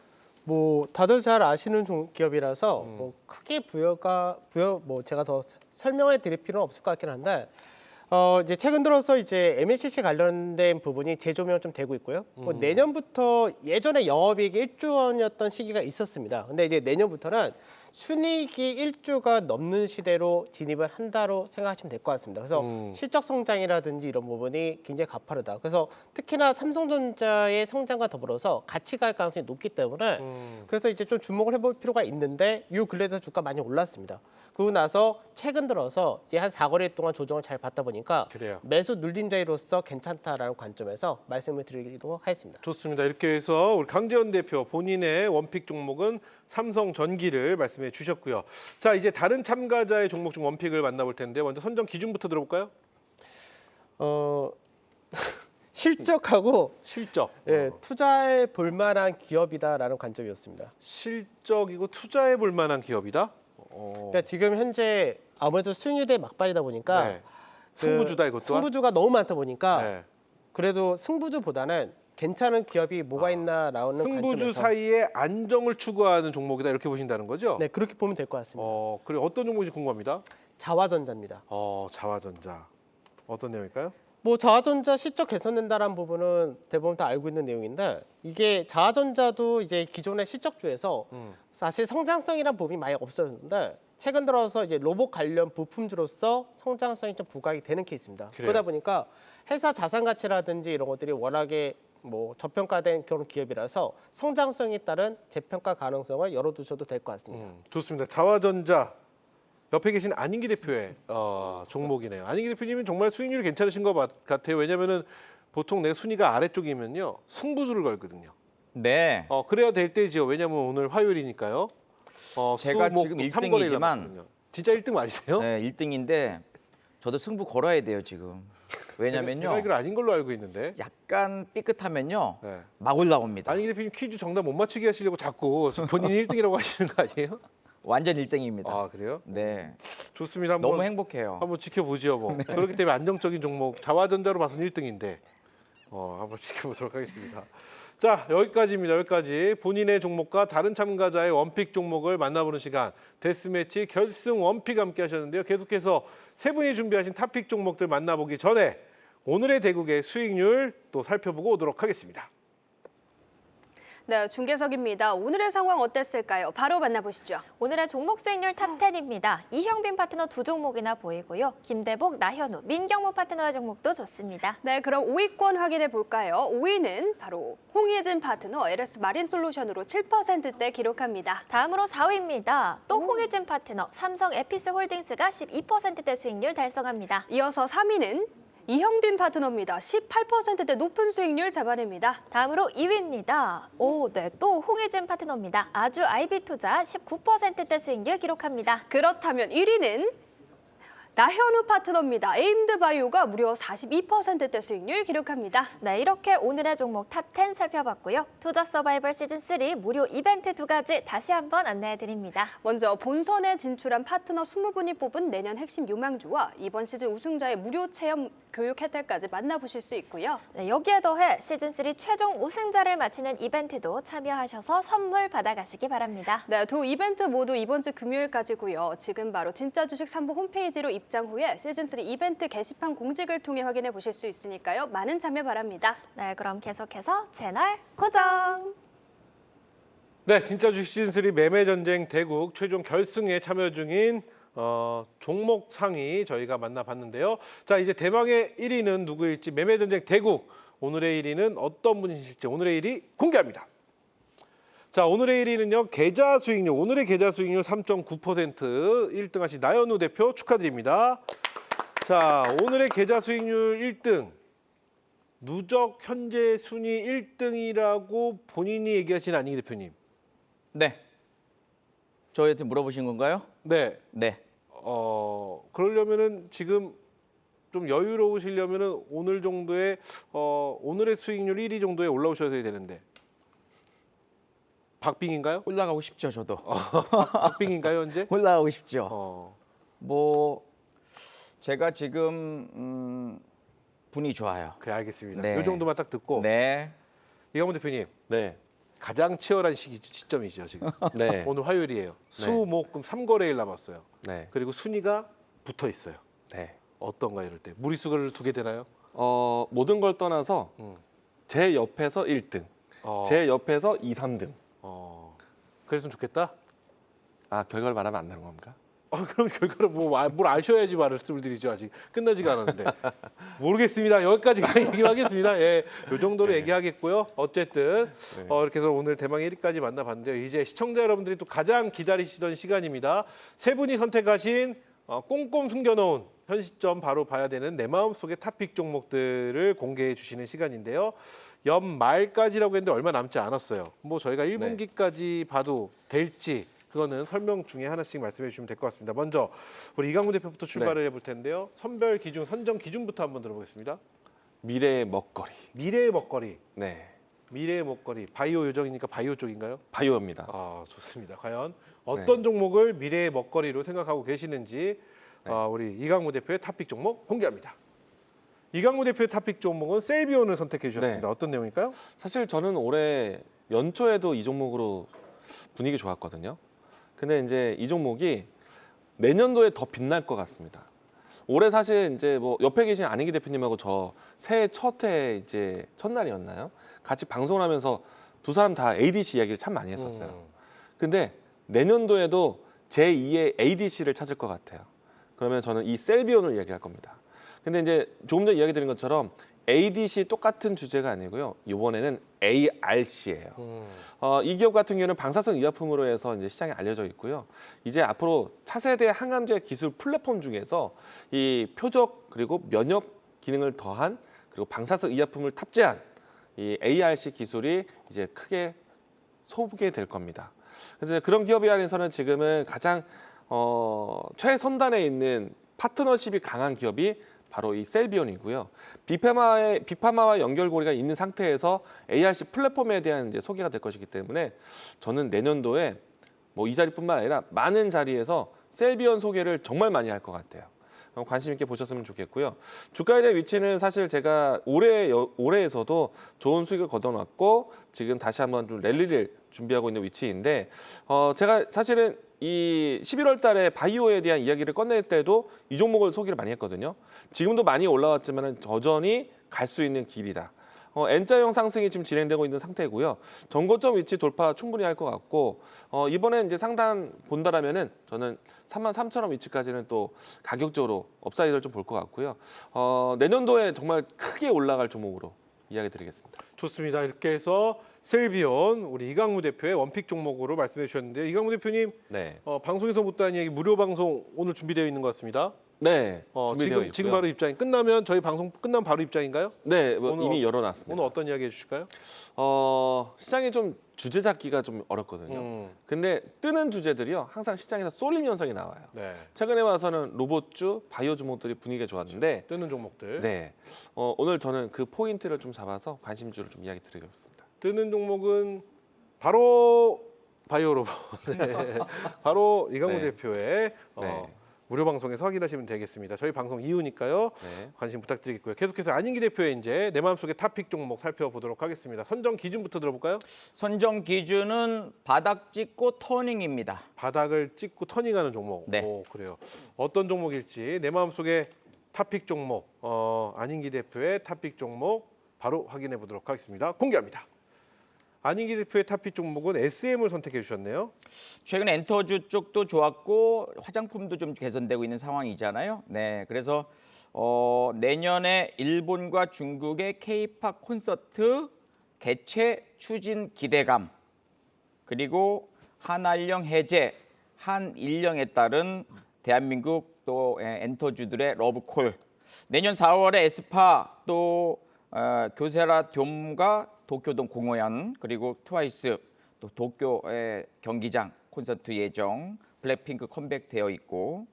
뭐 다들 잘 아시는 기업이라서 뭐 크게 뭐 제가 더 설명해 드릴 필요는 없을 것 같긴 한데 이제 최근 들어서 이제 MLCC 관련된 부분이 재조명 좀 되고 있고요. 뭐 내년부터 예전에 영업이익이 1조 원이었던 시기가 있었습니다. 근데 이제 내년부터는 순이익이 1조가 넘는 시대로 진입을 한다로 생각하시면 될 것 같습니다. 그래서 실적 성장이라든지 이런 부분이 굉장히 가파르다. 그래서 특히나 삼성전자의 성장과 더불어서 같이 갈 가능성이 높기 때문에 그래서 이제 좀 주목을 해볼 필요가 있는데 이 근래에서 주가 많이 올랐습니다. 그러고 나서 최근 들어서 이제 한 4거래 동안 조정을 잘 받다 보니까 그래요. 매수 눌림자리로서 괜찮다라는 관점에서 말씀을 드리기도 하겠습니다. 좋습니다. 이렇게 해서 우리 강재현 대표 본인의 원픽 종목은 삼성전기를 말씀해 주셨고요. 자, 이제 다른 참가자의 종목 중 원픽을 만나볼 텐데 먼저 선정 기준부터 들어볼까요? 실적하고 실적. 예, 투자해 볼 만한 기업이다라는 관점이었습니다. 실적이고 투자해 볼 만한 기업이다. 그러니까 지금 현재 아무래도 수익률대 막바지다 보니까 네. 승부주다 이것도. 승부주가 너무 많다 보니까 네. 그래도 승부주보다는 괜찮은 기업이 뭐가 있나 나오는 승부주 관점에서 사이에 안정을 추구하는 종목이다 이렇게 보신다는 거죠? 네, 그렇게 보면 될 것 같습니다. 그래 어떤 종목인지 궁금합니다. 자화전자입니다. 자화전자 어떤 내용일까요? 뭐 자화전자 실적 개선된다라는 부분은 대부분 다 알고 있는 내용인데 이게 자화전자도 이제 기존의 실적주에서 사실 성장성이란 부분이 많이 없었는데 최근 들어서 이제 로봇 관련 부품주로서 성장성이 좀 부각이 되는 케이스입니다. 그래요. 그러다 보니까 회사 자산 가치라든지 이런 것들이 워낙에 뭐 저평가된 그런 기업이라서 성장성에 따른 재평가 가능성을 열어두셔도 될 것 같습니다. 좋습니다. 자화전자 옆에 계신 안익기 대표의 종목이네요. 안익기 대표님은 정말 수익률이 괜찮으신 것 같아요. 왜냐하면은 보통 내 순위가 아래쪽이면요 승부주를 걸거든요. 네. 그래야 될 때지요. 왜냐하면 오늘 화요일이니까요. 제가 수목, 지금 또 1등이지만 삼거래가 남았거든요. 진짜 1등 맞으세요? 네, 1등인데 저도 승부 걸어야 돼요 지금. 왜냐면요. 제가 알기로 아닌 걸로 알고 있는데. 약간 삐끗하면요. 네. 막 올라옵니다. 안익기 대표님 퀴즈 정답 못 맞추게 하시려고 자꾸 본인이 1등이라고 하시는 거 아니에요? 완전 1등입니다. 아 그래요? 네. 좋습니다. 한번 너무 행복해요. 한번 지켜보죠. 뭐 그렇기 때문에 안정적인 종목 자화전자로 봐서는 1등인데 한번 지켜보도록 하겠습니다. 자 여기까지입니다. 여기까지 본인의 종목과 다른 참가자의 원픽 종목을 만나보는 시간 데스매치 결승 원픽 함께 하셨는데요. 계속해서 세 분이 준비하신 탑픽 종목들 만나보기 전에 오늘의 대국의 수익률 또 살펴보고 오도록 하겠습니다. 네, 중계석입니다. 오늘의 상황 어땠을까요? 바로 만나보시죠. 오늘의 종목 수익률 탑10입니다. 이형빈 파트너 두 종목이나 보이고요. 김대복, 나현우, 민경무 파트너의 종목도 좋습니다. 네, 그럼 5위권 확인해 볼까요? 5위는 바로 홍예진 파트너 LS 마린솔루션으로 7%대 기록합니다. 다음으로 4위입니다. 또 홍유진 파트너, 삼성 에피스 홀딩스가 12%대 수익률 달성합니다. 이어서 3위는 이형빈 파트너입니다. 18%대 높은 수익률 잡아냅니다. 다음으로 2위입니다. 또 홍유진 파트너입니다. 아주 IB투자 19%대 수익률 기록합니다. 그렇다면 1위는 나현우 파트너입니다. 에임드바이오가 무려 42%대 수익률 기록합니다. 네, 이렇게 오늘의 종목 탑10 살펴봤고요. 투자 서바이벌 시즌3 무료 이벤트 2가지 다시 한번 안내해드립니다. 먼저 본선에 진출한 파트너 20분이 뽑은 내년 핵심 요망주와 이번 시즌 우승자의 무료 체험 교육 혜택까지 만나보실 수 있고요. 네, 여기에 더해 시즌3 최종 우승자를 맞히는 이벤트도 참여하셔서 선물 받아가시기 바랍니다. 네, 두 이벤트 모두 이번 주 금요일까지고요. 지금 바로 진짜 주식 3부 홈페이지로 입장 후에 시즌3 이벤트 게시판 공직을 통해 확인해 보실 수 있으니까요. 많은 참여 바랍니다. 네, 그럼 계속해서 채널 고정! 네, 진짜 주식 시즌3 매매 전쟁 대국 최종 결승에 참여 중인 종목 상위 저희가 만나봤는데요. 자, 이제 대망의 1위는 누구일지 매매 전쟁 대국 오늘의 1위는 어떤 분이실지 오늘의 1위 공개합니다. 자, 오늘의 1위는요. 계좌 수익률, 오늘의 계좌 수익률 3.9% 1등 하신 나현우 대표 축하드립니다. 자, 오늘의 계좌 수익률 1등 누적 현재 순위 1등이라고 본인이 얘기하신 안익 대표님. 네. 저희한테 물어보신 건가요? 네. 네. 그러려면은 지금 좀 여유로우시려면은 오늘 정도의 오늘의 수익률 1위 정도에 올라오셔야 되는데. 박빙인가요? 올라가고 싶죠, 저도. 박빙인가요, 현재? 올라가고 싶죠. 뭐 제가 지금 분이 좋아요. 그래, 알겠습니다. 네. 이 정도만 딱 듣고 네. 이강문 대표님 네. 가장 치열한 시점이죠 지금. 네. 오늘 화요일이에요. 수목금 3거래일 남았어요. 네. 그리고 순위가 붙어 있어요. 네. 어떤가 이럴 때 무리수를 두게 되나요? 모든 걸 떠나서 제 옆에서 1등, 제 옆에서 2, 3등. 그랬으면 좋겠다. 아, 결과를 말하면 안 되는 겁니까? 그럼 결과를 뭘 아셔야지 말씀을 드리죠. 아직 끝나지가 않았는데. 모르겠습니다. 여기까지 얘기하겠습니다. 예, 요 정도로 얘기하겠고요. 어쨌든 이렇게 해서 오늘 대망 1위까지 만나봤는데요. 이제 시청자 여러분들이 또 가장 기다리시던 시간입니다. 세 분이 선택하신 꼼꼼 숨겨놓은 현 시점 바로 봐야 되는 내 마음속의 탑픽 종목들을 공개해 주시는 시간인데요. 연말까지라고 했는데 얼마 남지 않았어요. 뭐 저희가 1분기까지 봐도 될지 그거는 설명 중에 하나씩 말씀해 주시면 될 것 같습니다. 먼저 우리 이강문 대표부터 출발을 해볼 텐데요. 선별 기준, 선정 기준부터 한번 들어보겠습니다. 미래의 먹거리. 미래의 먹거리. 네. 미래의 먹거리. 바이오 요정이니까 바이오 쪽인가요? 바이오입니다. 좋습니다. 과연 어떤 네. 종목을 미래의 먹거리로 생각하고 계시는지 네. 우리 이강문 대표의 탑픽 종목 공개합니다. 이강문 대표의 탑픽 종목은 셀비온을 선택해 주셨습니다. 네. 어떤 내용일까요? 사실 저는 올해 연초에도 이 종목으로 분위기 좋았거든요. 근데 이제 이 종목이 내년도에 더 빛날 것 같습니다. 올해 사실 이제 뭐 옆에 계신 안익기 대표님하고 저 새해 첫해 이제 첫날이었나요? 같이 방송을 하면서 두 사람 다 ADC 이야기를 참 많이 했었어요. 근데 내년도에도 제2의 ADC를 찾을 것 같아요. 그러면 저는 이 셀비온을 이야기할 겁니다. 근데 이제 조금 전에 이야기 드린 것처럼 ADC 똑같은 주제가 아니고요. 이번에는 ARC예요. 이 기업 같은 경우는 방사성 의약품으로 해서 이제 시장에 알려져 있고요. 이제 앞으로 차세대 항암제 기술 플랫폼 중에서 이 표적 그리고 면역 기능을 더한 그리고 방사성 의약품을 탑재한 이 ARC 기술이 이제 크게 소개될 겁니다. 그래서 그런 기업에 한해서는 지금은 가장 최선단에 있는 파트너십이 강한 기업이 바로 이 셀비온이고요. 비파마와 연결고리가 있는 상태에서 ARC 플랫폼에 대한 이제 소개가 될 것이기 때문에 저는 내년도에 뭐 이 자리뿐만 아니라 많은 자리에서 셀비온 소개를 정말 많이 할 것 같아요. 관심 있게 보셨으면 좋겠고요. 주가에 대한 위치는 사실 제가 올해에서도 좋은 수익을 거둬놨고 지금 다시 한번 좀 랠리를 준비하고 있는 위치인데 제가 사실은 이 11월 달에 바이오에 대한 이야기를 꺼낼 때도 이 종목을 소개를 많이 했거든요. 지금도 많이 올라왔지만 여전히 갈 수 있는 길이다. N자형 상승이 지금 진행되고 있는 상태고요. 전고점 위치 돌파 충분히 할 것 같고 이번에 이제 상단 본다라면은 저는 33,000원 위치까지는 또 가격적으로 업사이드를 좀 볼 것 같고요. 내년도에 정말 크게 올라갈 종목으로 이야기 드리겠습니다. 좋습니다. 이렇게 해서 셀비온 우리 이강무 대표의 원픽 종목으로 말씀해 주셨는데요. 이강무 대표님 네. 방송에서 못다한 얘기 무료 방송 오늘 준비되어 있는 것 같습니다. 네, 준비되어 있고요. 지금 바로 입장이 끝나면 저희 방송 끝나면 바로 입장인가요? 네, 뭐 오늘 이미 열어놨습니다. 오늘 어떤 이야기 해주실까요? 시장이 좀 주제 잡기가 좀 어렵거든요. 근데 뜨는 주제들이요 항상 시장에서 쏠림 현상이 나와요. 네. 최근에 와서는 로봇주, 바이오 종목들이 분위기가 좋았는데 뜨는 종목들. 네, 오늘 저는 그 포인트를 좀 잡아서 관심주를 좀 이야기 드리겠습니다. 뜨는 종목은 바로 바이오로봇. 네. 바로 이강우 네. 대표의 네. 무료 방송에서 확인하시면 되겠습니다. 저희 방송 이후니까요. 네. 관심 부탁드리겠고요. 계속해서 안인기 대표의 이제 내 마음속의 탑픽 종목 살펴보도록 하겠습니다. 선정 기준부터 들어볼까요? 선정 기준은 바닥 찍고 터닝입니다. 바닥을 찍고 터닝하는 종목. 네. 오, 그래요. 어떤 종목일지 내 마음속의 탑픽 종목, 안인기 대표의 탑픽 종목 바로 확인해 보도록 하겠습니다. 공개합니다. 안인기 대표의 탑픽 종목은 SM을 선택해 주셨네요. 최근 엔터주 쪽도 좋았고 화장품도 좀 개선되고 있는 상황이잖아요. 네, 그래서 내년에 일본과 중국의 K-팝 콘서트 개최 추진 기대감, 그리고 한알령 해제, 한일령에 따른 대한민국 또 엔터주들의 러브콜, 내년 4월에 에스파 또 교세라 돔과 도쿄돔 공호연, 그리고 트와이스 또 도쿄의 경기장 콘서트 예정, 블랙핑크 컴백되어 있고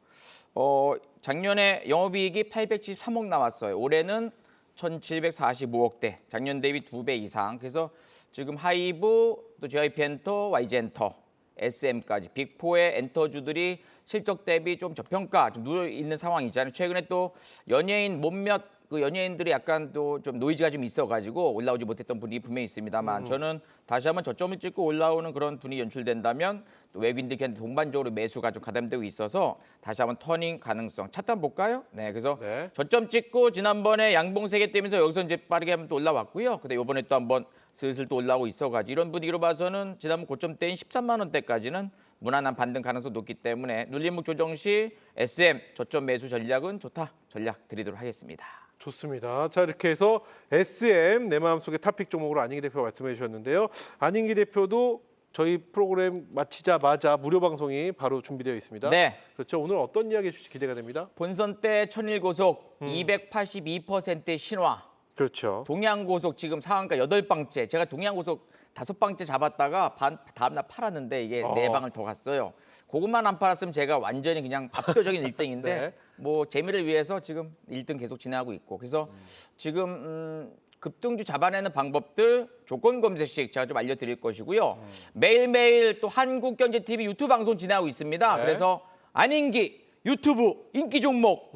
작년에 영업이익이 873억 나왔어요. 올해는 1,745억대, 작년 대비 2배 이상. 그래서 지금 하이브, 또 JYP엔터, YG엔터, SM까지 빅4의 엔터주들이 실적 대비 좀 저평가, 좀 누워 있는 상황이잖아요. 최근에 또 연예인 몇몇 그 연예인들이 약간 또 좀 노이즈가 좀 있어가지고 올라오지 못했던 분위기 분명히 있습니다만 저는 다시 한번 저점을 찍고 올라오는 그런 분위기 연출된다면 또 외국인들한테 동반적으로 매수가 좀 가담되고 있어서 다시 한번 터닝 가능성 차트 볼까요? 네, 그래서 네. 저점 찍고 지난번에 양봉 세개 뛰면서 여기서 이제 빠르게 한번 또 올라왔고요. 근데 이번에 또 한번 슬슬 또 올라오고 있어가지고 이런 분위기로 봐서는 지난번 고점대인 13만 원대까지는 무난한 반등 가능성 높기 때문에 눌림목 조정 시 SM 저점 매수 전략은 좋다 전략 드리도록 하겠습니다. 좋습니다. 자, 이렇게 해서 SM 내 마음속의 탑픽 종목으로 안인기 대표가 말씀해 주셨는데요. 안인기 대표도 저희 프로그램 마치자마자 무료 방송이 바로 준비되어 있습니다. 네. 그렇죠. 오늘 어떤 이야기 해주실지 기대가 됩니다. 본선 때 천일고속 282%의 신화, 그렇죠. 동양고속 지금 상한가 8방째, 제가 동양고속 5방째 잡았다가 다음날 팔았는데 이게 4방을 더 갔어요. 그것만 안 팔았으면 제가 완전히 그냥 압도적인 1등인데 네. 뭐 재미를 위해서 지금 1등 계속 진행하고 있고, 그래서 지금 급등주 잡아내는 방법들 조건 검색식 제가 좀 알려드릴 것이고요. 매일매일 또 한국경제TV 유튜브 방송 진행하고 있습니다. 네. 그래서 안인기 유튜브 인기 종목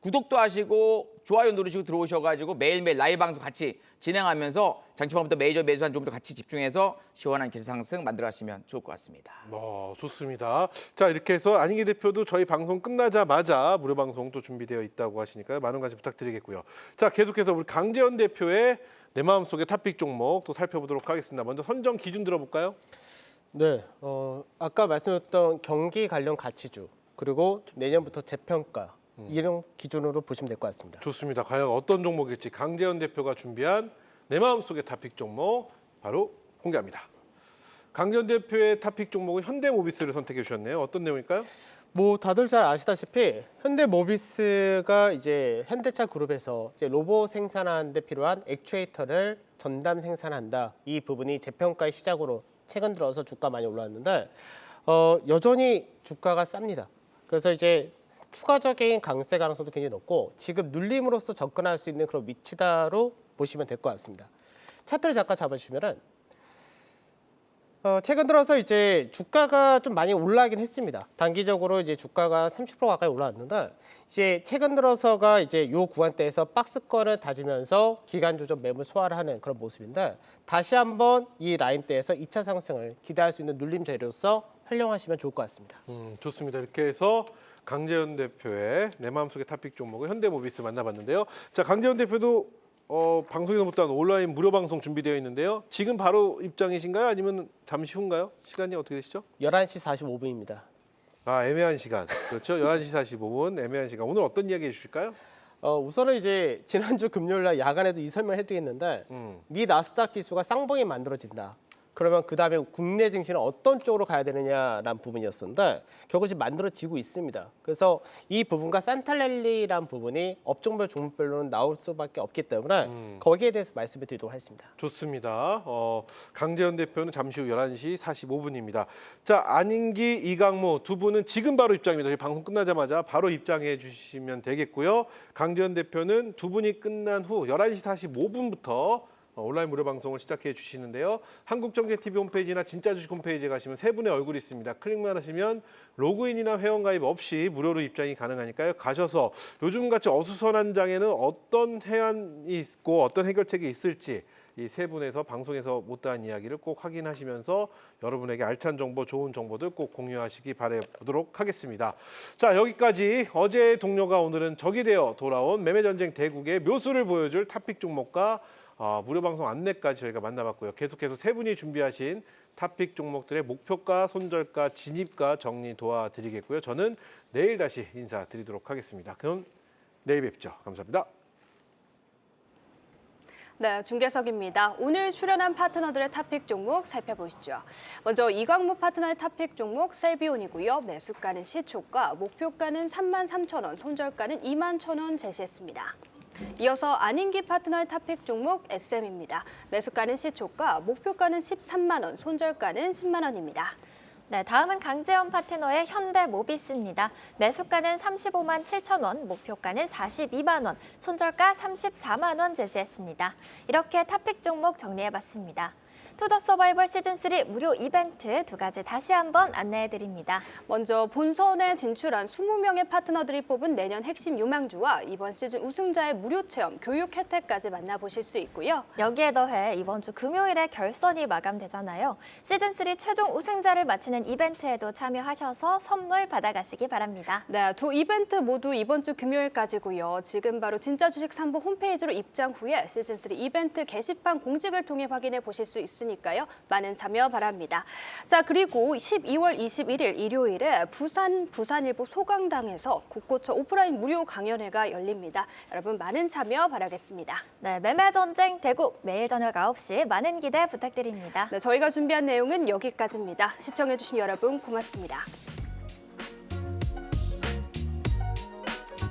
구독도 하시고 좋아요 누르시고 들어오셔가지고 매일매일 라이브 방송 같이 진행하면서 장초반부터 메이저 매수한 종목도 같이 집중해서 시원한 기술 상승 만들어 가시면 좋을 것 같습니다. 좋습니다. 자, 이렇게 해서 안인기 대표도 저희 방송 끝나자마자 무료 방송 또 준비되어 있다고 하시니까요. 많은 관심 부탁드리겠고요. 자, 계속해서 우리 강재현 대표의 내 마음속의 탑픽 종목 또 살펴보도록 하겠습니다. 먼저 선정 기준 들어볼까요? 네, 아까 말씀드렸던 경기 관련 가치주, 그리고 내년부터 재평가, 이런 기준으로 보시면 될 것 같습니다. 좋습니다. 과연 어떤 종목일지 강재현 대표가 준비한 내 마음속의 탑픽 종목 바로 공개합니다. 강재현 대표의 탑픽 종목은 현대모비스를 선택해 주셨네요. 어떤 내용일까요? 뭐 다들 잘 아시다시피 현대모비스가 이제 현대차 그룹에서 이제 로봇 생산하는 데 필요한 액추에이터를 전담 생산한다. 이 부분이 재평가의 시작으로 최근 들어서 주가 많이 올라왔는데 여전히 주가가 쌉니다. 그래서 이제 추가적인 강세 가능성도 굉장히 높고 지금 눌림으로써 접근할 수 있는 그런 위치다로 보시면 될 것 같습니다. 차트를 잠깐 잡아주시면은 최근 들어서 이제 주가가 좀 많이 올라가긴 했습니다. 단기적으로 이제 주가가 30% 가까이 올라왔는데 이제 최근 들어서가 이제 요 구간대에서 박스권을 다지면서 기간 조정 매물 소화를 하는 그런 모습인데 다시 한번 이 라인대에서 2차 상승을 기대할 수 있는 눌림 자리로서 활용하시면 좋을 것 같습니다. 좋습니다. 이렇게 해서 강재현 대표의 내 마음속의 탑픽 종목은 현대모비스 만나봤는데요. 자, 강재현 대표도 방송에서 못한 온라인 무료 방송 준비되어 있는데요. 지금 바로 입장이신가요? 아니면 잠시 후인가요? 시간이 어떻게 되시죠? 11시 45분입니다. 애매한 시간. 그렇죠. 11시 45분 애매한 시간. 오늘 어떤 이야기 해주실까요? 우선은 이제 지난주 금요일 날 야간에도 이 설명을 해드리겠는데 미 나스닥 지수가 쌍봉이 만들어진다. 그러면 그 다음에 국내 증시는 어떤 쪽으로 가야 되느냐라는 부분이었는데 결국 지금 만들어지고 있습니다. 그래서 이 부분과 산탈랠리라는 부분이 업종별 종목별로는 나올 수밖에 없기 때문에 거기에 대해서 말씀을 드리도록 하겠습니다. 좋습니다. 강재현 대표는 잠시 후 11시 45분입니다. 자, 안인기, 이강무 두 분은 지금 바로 입장입니다. 저희 방송 끝나자마자 바로 입장해 주시면 되겠고요. 강재현 대표는 두 분이 끝난 후 11시 45분부터 온라인 무료 방송을 시작해 주시는데요. 한국정제TV 홈페이지나 진짜주식 홈페이지에 가시면 세 분의 얼굴이 있습니다. 클릭만 하시면 로그인이나 회원가입 없이 무료로 입장이 가능하니까요. 가셔서 요즘같이 어수선한 장에는 어떤 해안이 있고 어떤 해결책이 있을지 이 세 분에서 방송에서 못다한 이야기를 꼭 확인하시면서 여러분에게 알찬 정보, 좋은 정보들 꼭 공유하시기 바라보도록 하겠습니다. 자, 여기까지 어제의 동료가 오늘은 적이 되어 돌아온 매매전쟁 대국의 묘수를 보여줄 탑픽 종목과 무료 방송 안내까지 저희가 만나봤고요. 계속해서 세 분이 준비하신 탑픽 종목들의 목표가, 손절가, 진입가 정리 도와드리겠고요. 저는 내일 다시 인사드리도록 하겠습니다. 그럼 내일 뵙죠. 감사합니다. 네, 중계석입니다. 오늘 출연한 파트너들의 탑픽 종목 살펴보시죠. 먼저 이광무 파트너의 탑픽 종목 셀비온이고요. 매수가는 시초가, 목표가는 33,000원, 손절가는 21,000원 제시했습니다. 이어서 안인기 파트너의 탑픽 종목 SM입니다. 매수가는 시초가, 목표가는 13만 원, 손절가는 10만 원입니다. 네, 다음은 강재현 파트너의 현대모비스입니다. 매수가는 35만 7천 원, 목표가는 42만 원, 손절가 34만 원 제시했습니다. 이렇게 탑픽 종목 정리해봤습니다. 투자 서바이벌 시즌3 무료 이벤트 두 가지 다시 한번 안내해드립니다. 먼저 본선에 진출한 20명의 파트너들이 뽑은 내년 핵심 유망주와 이번 시즌 우승자의 무료 체험, 교육 혜택까지 만나보실 수 있고요. 여기에 더해 이번 주 금요일에 결선이 마감되잖아요. 시즌3 최종 우승자를 맞히는 이벤트에도 참여하셔서 선물 받아가시기 바랍니다. 네, 두 이벤트 모두 이번 주 금요일까지고요. 지금 바로 진짜주식 3부 홈페이지로 입장 후에 시즌3 이벤트 게시판 공지를 통해 확인해 보실 수 있습니다. 니까요. 많은 참여 바랍니다. 자, 그리고 12월 21일 일요일에 부산일보 소강당에서 국고처 오프라인 무료 강연회가 열립니다. 여러분 많은 참여 바라겠습니다. 네, 매매전쟁 대국 매일 저녁 9시 많은 기대 부탁드립니다. 네, 저희가 준비한 내용은 여기까지입니다. 시청해주신 여러분 고맙습니다.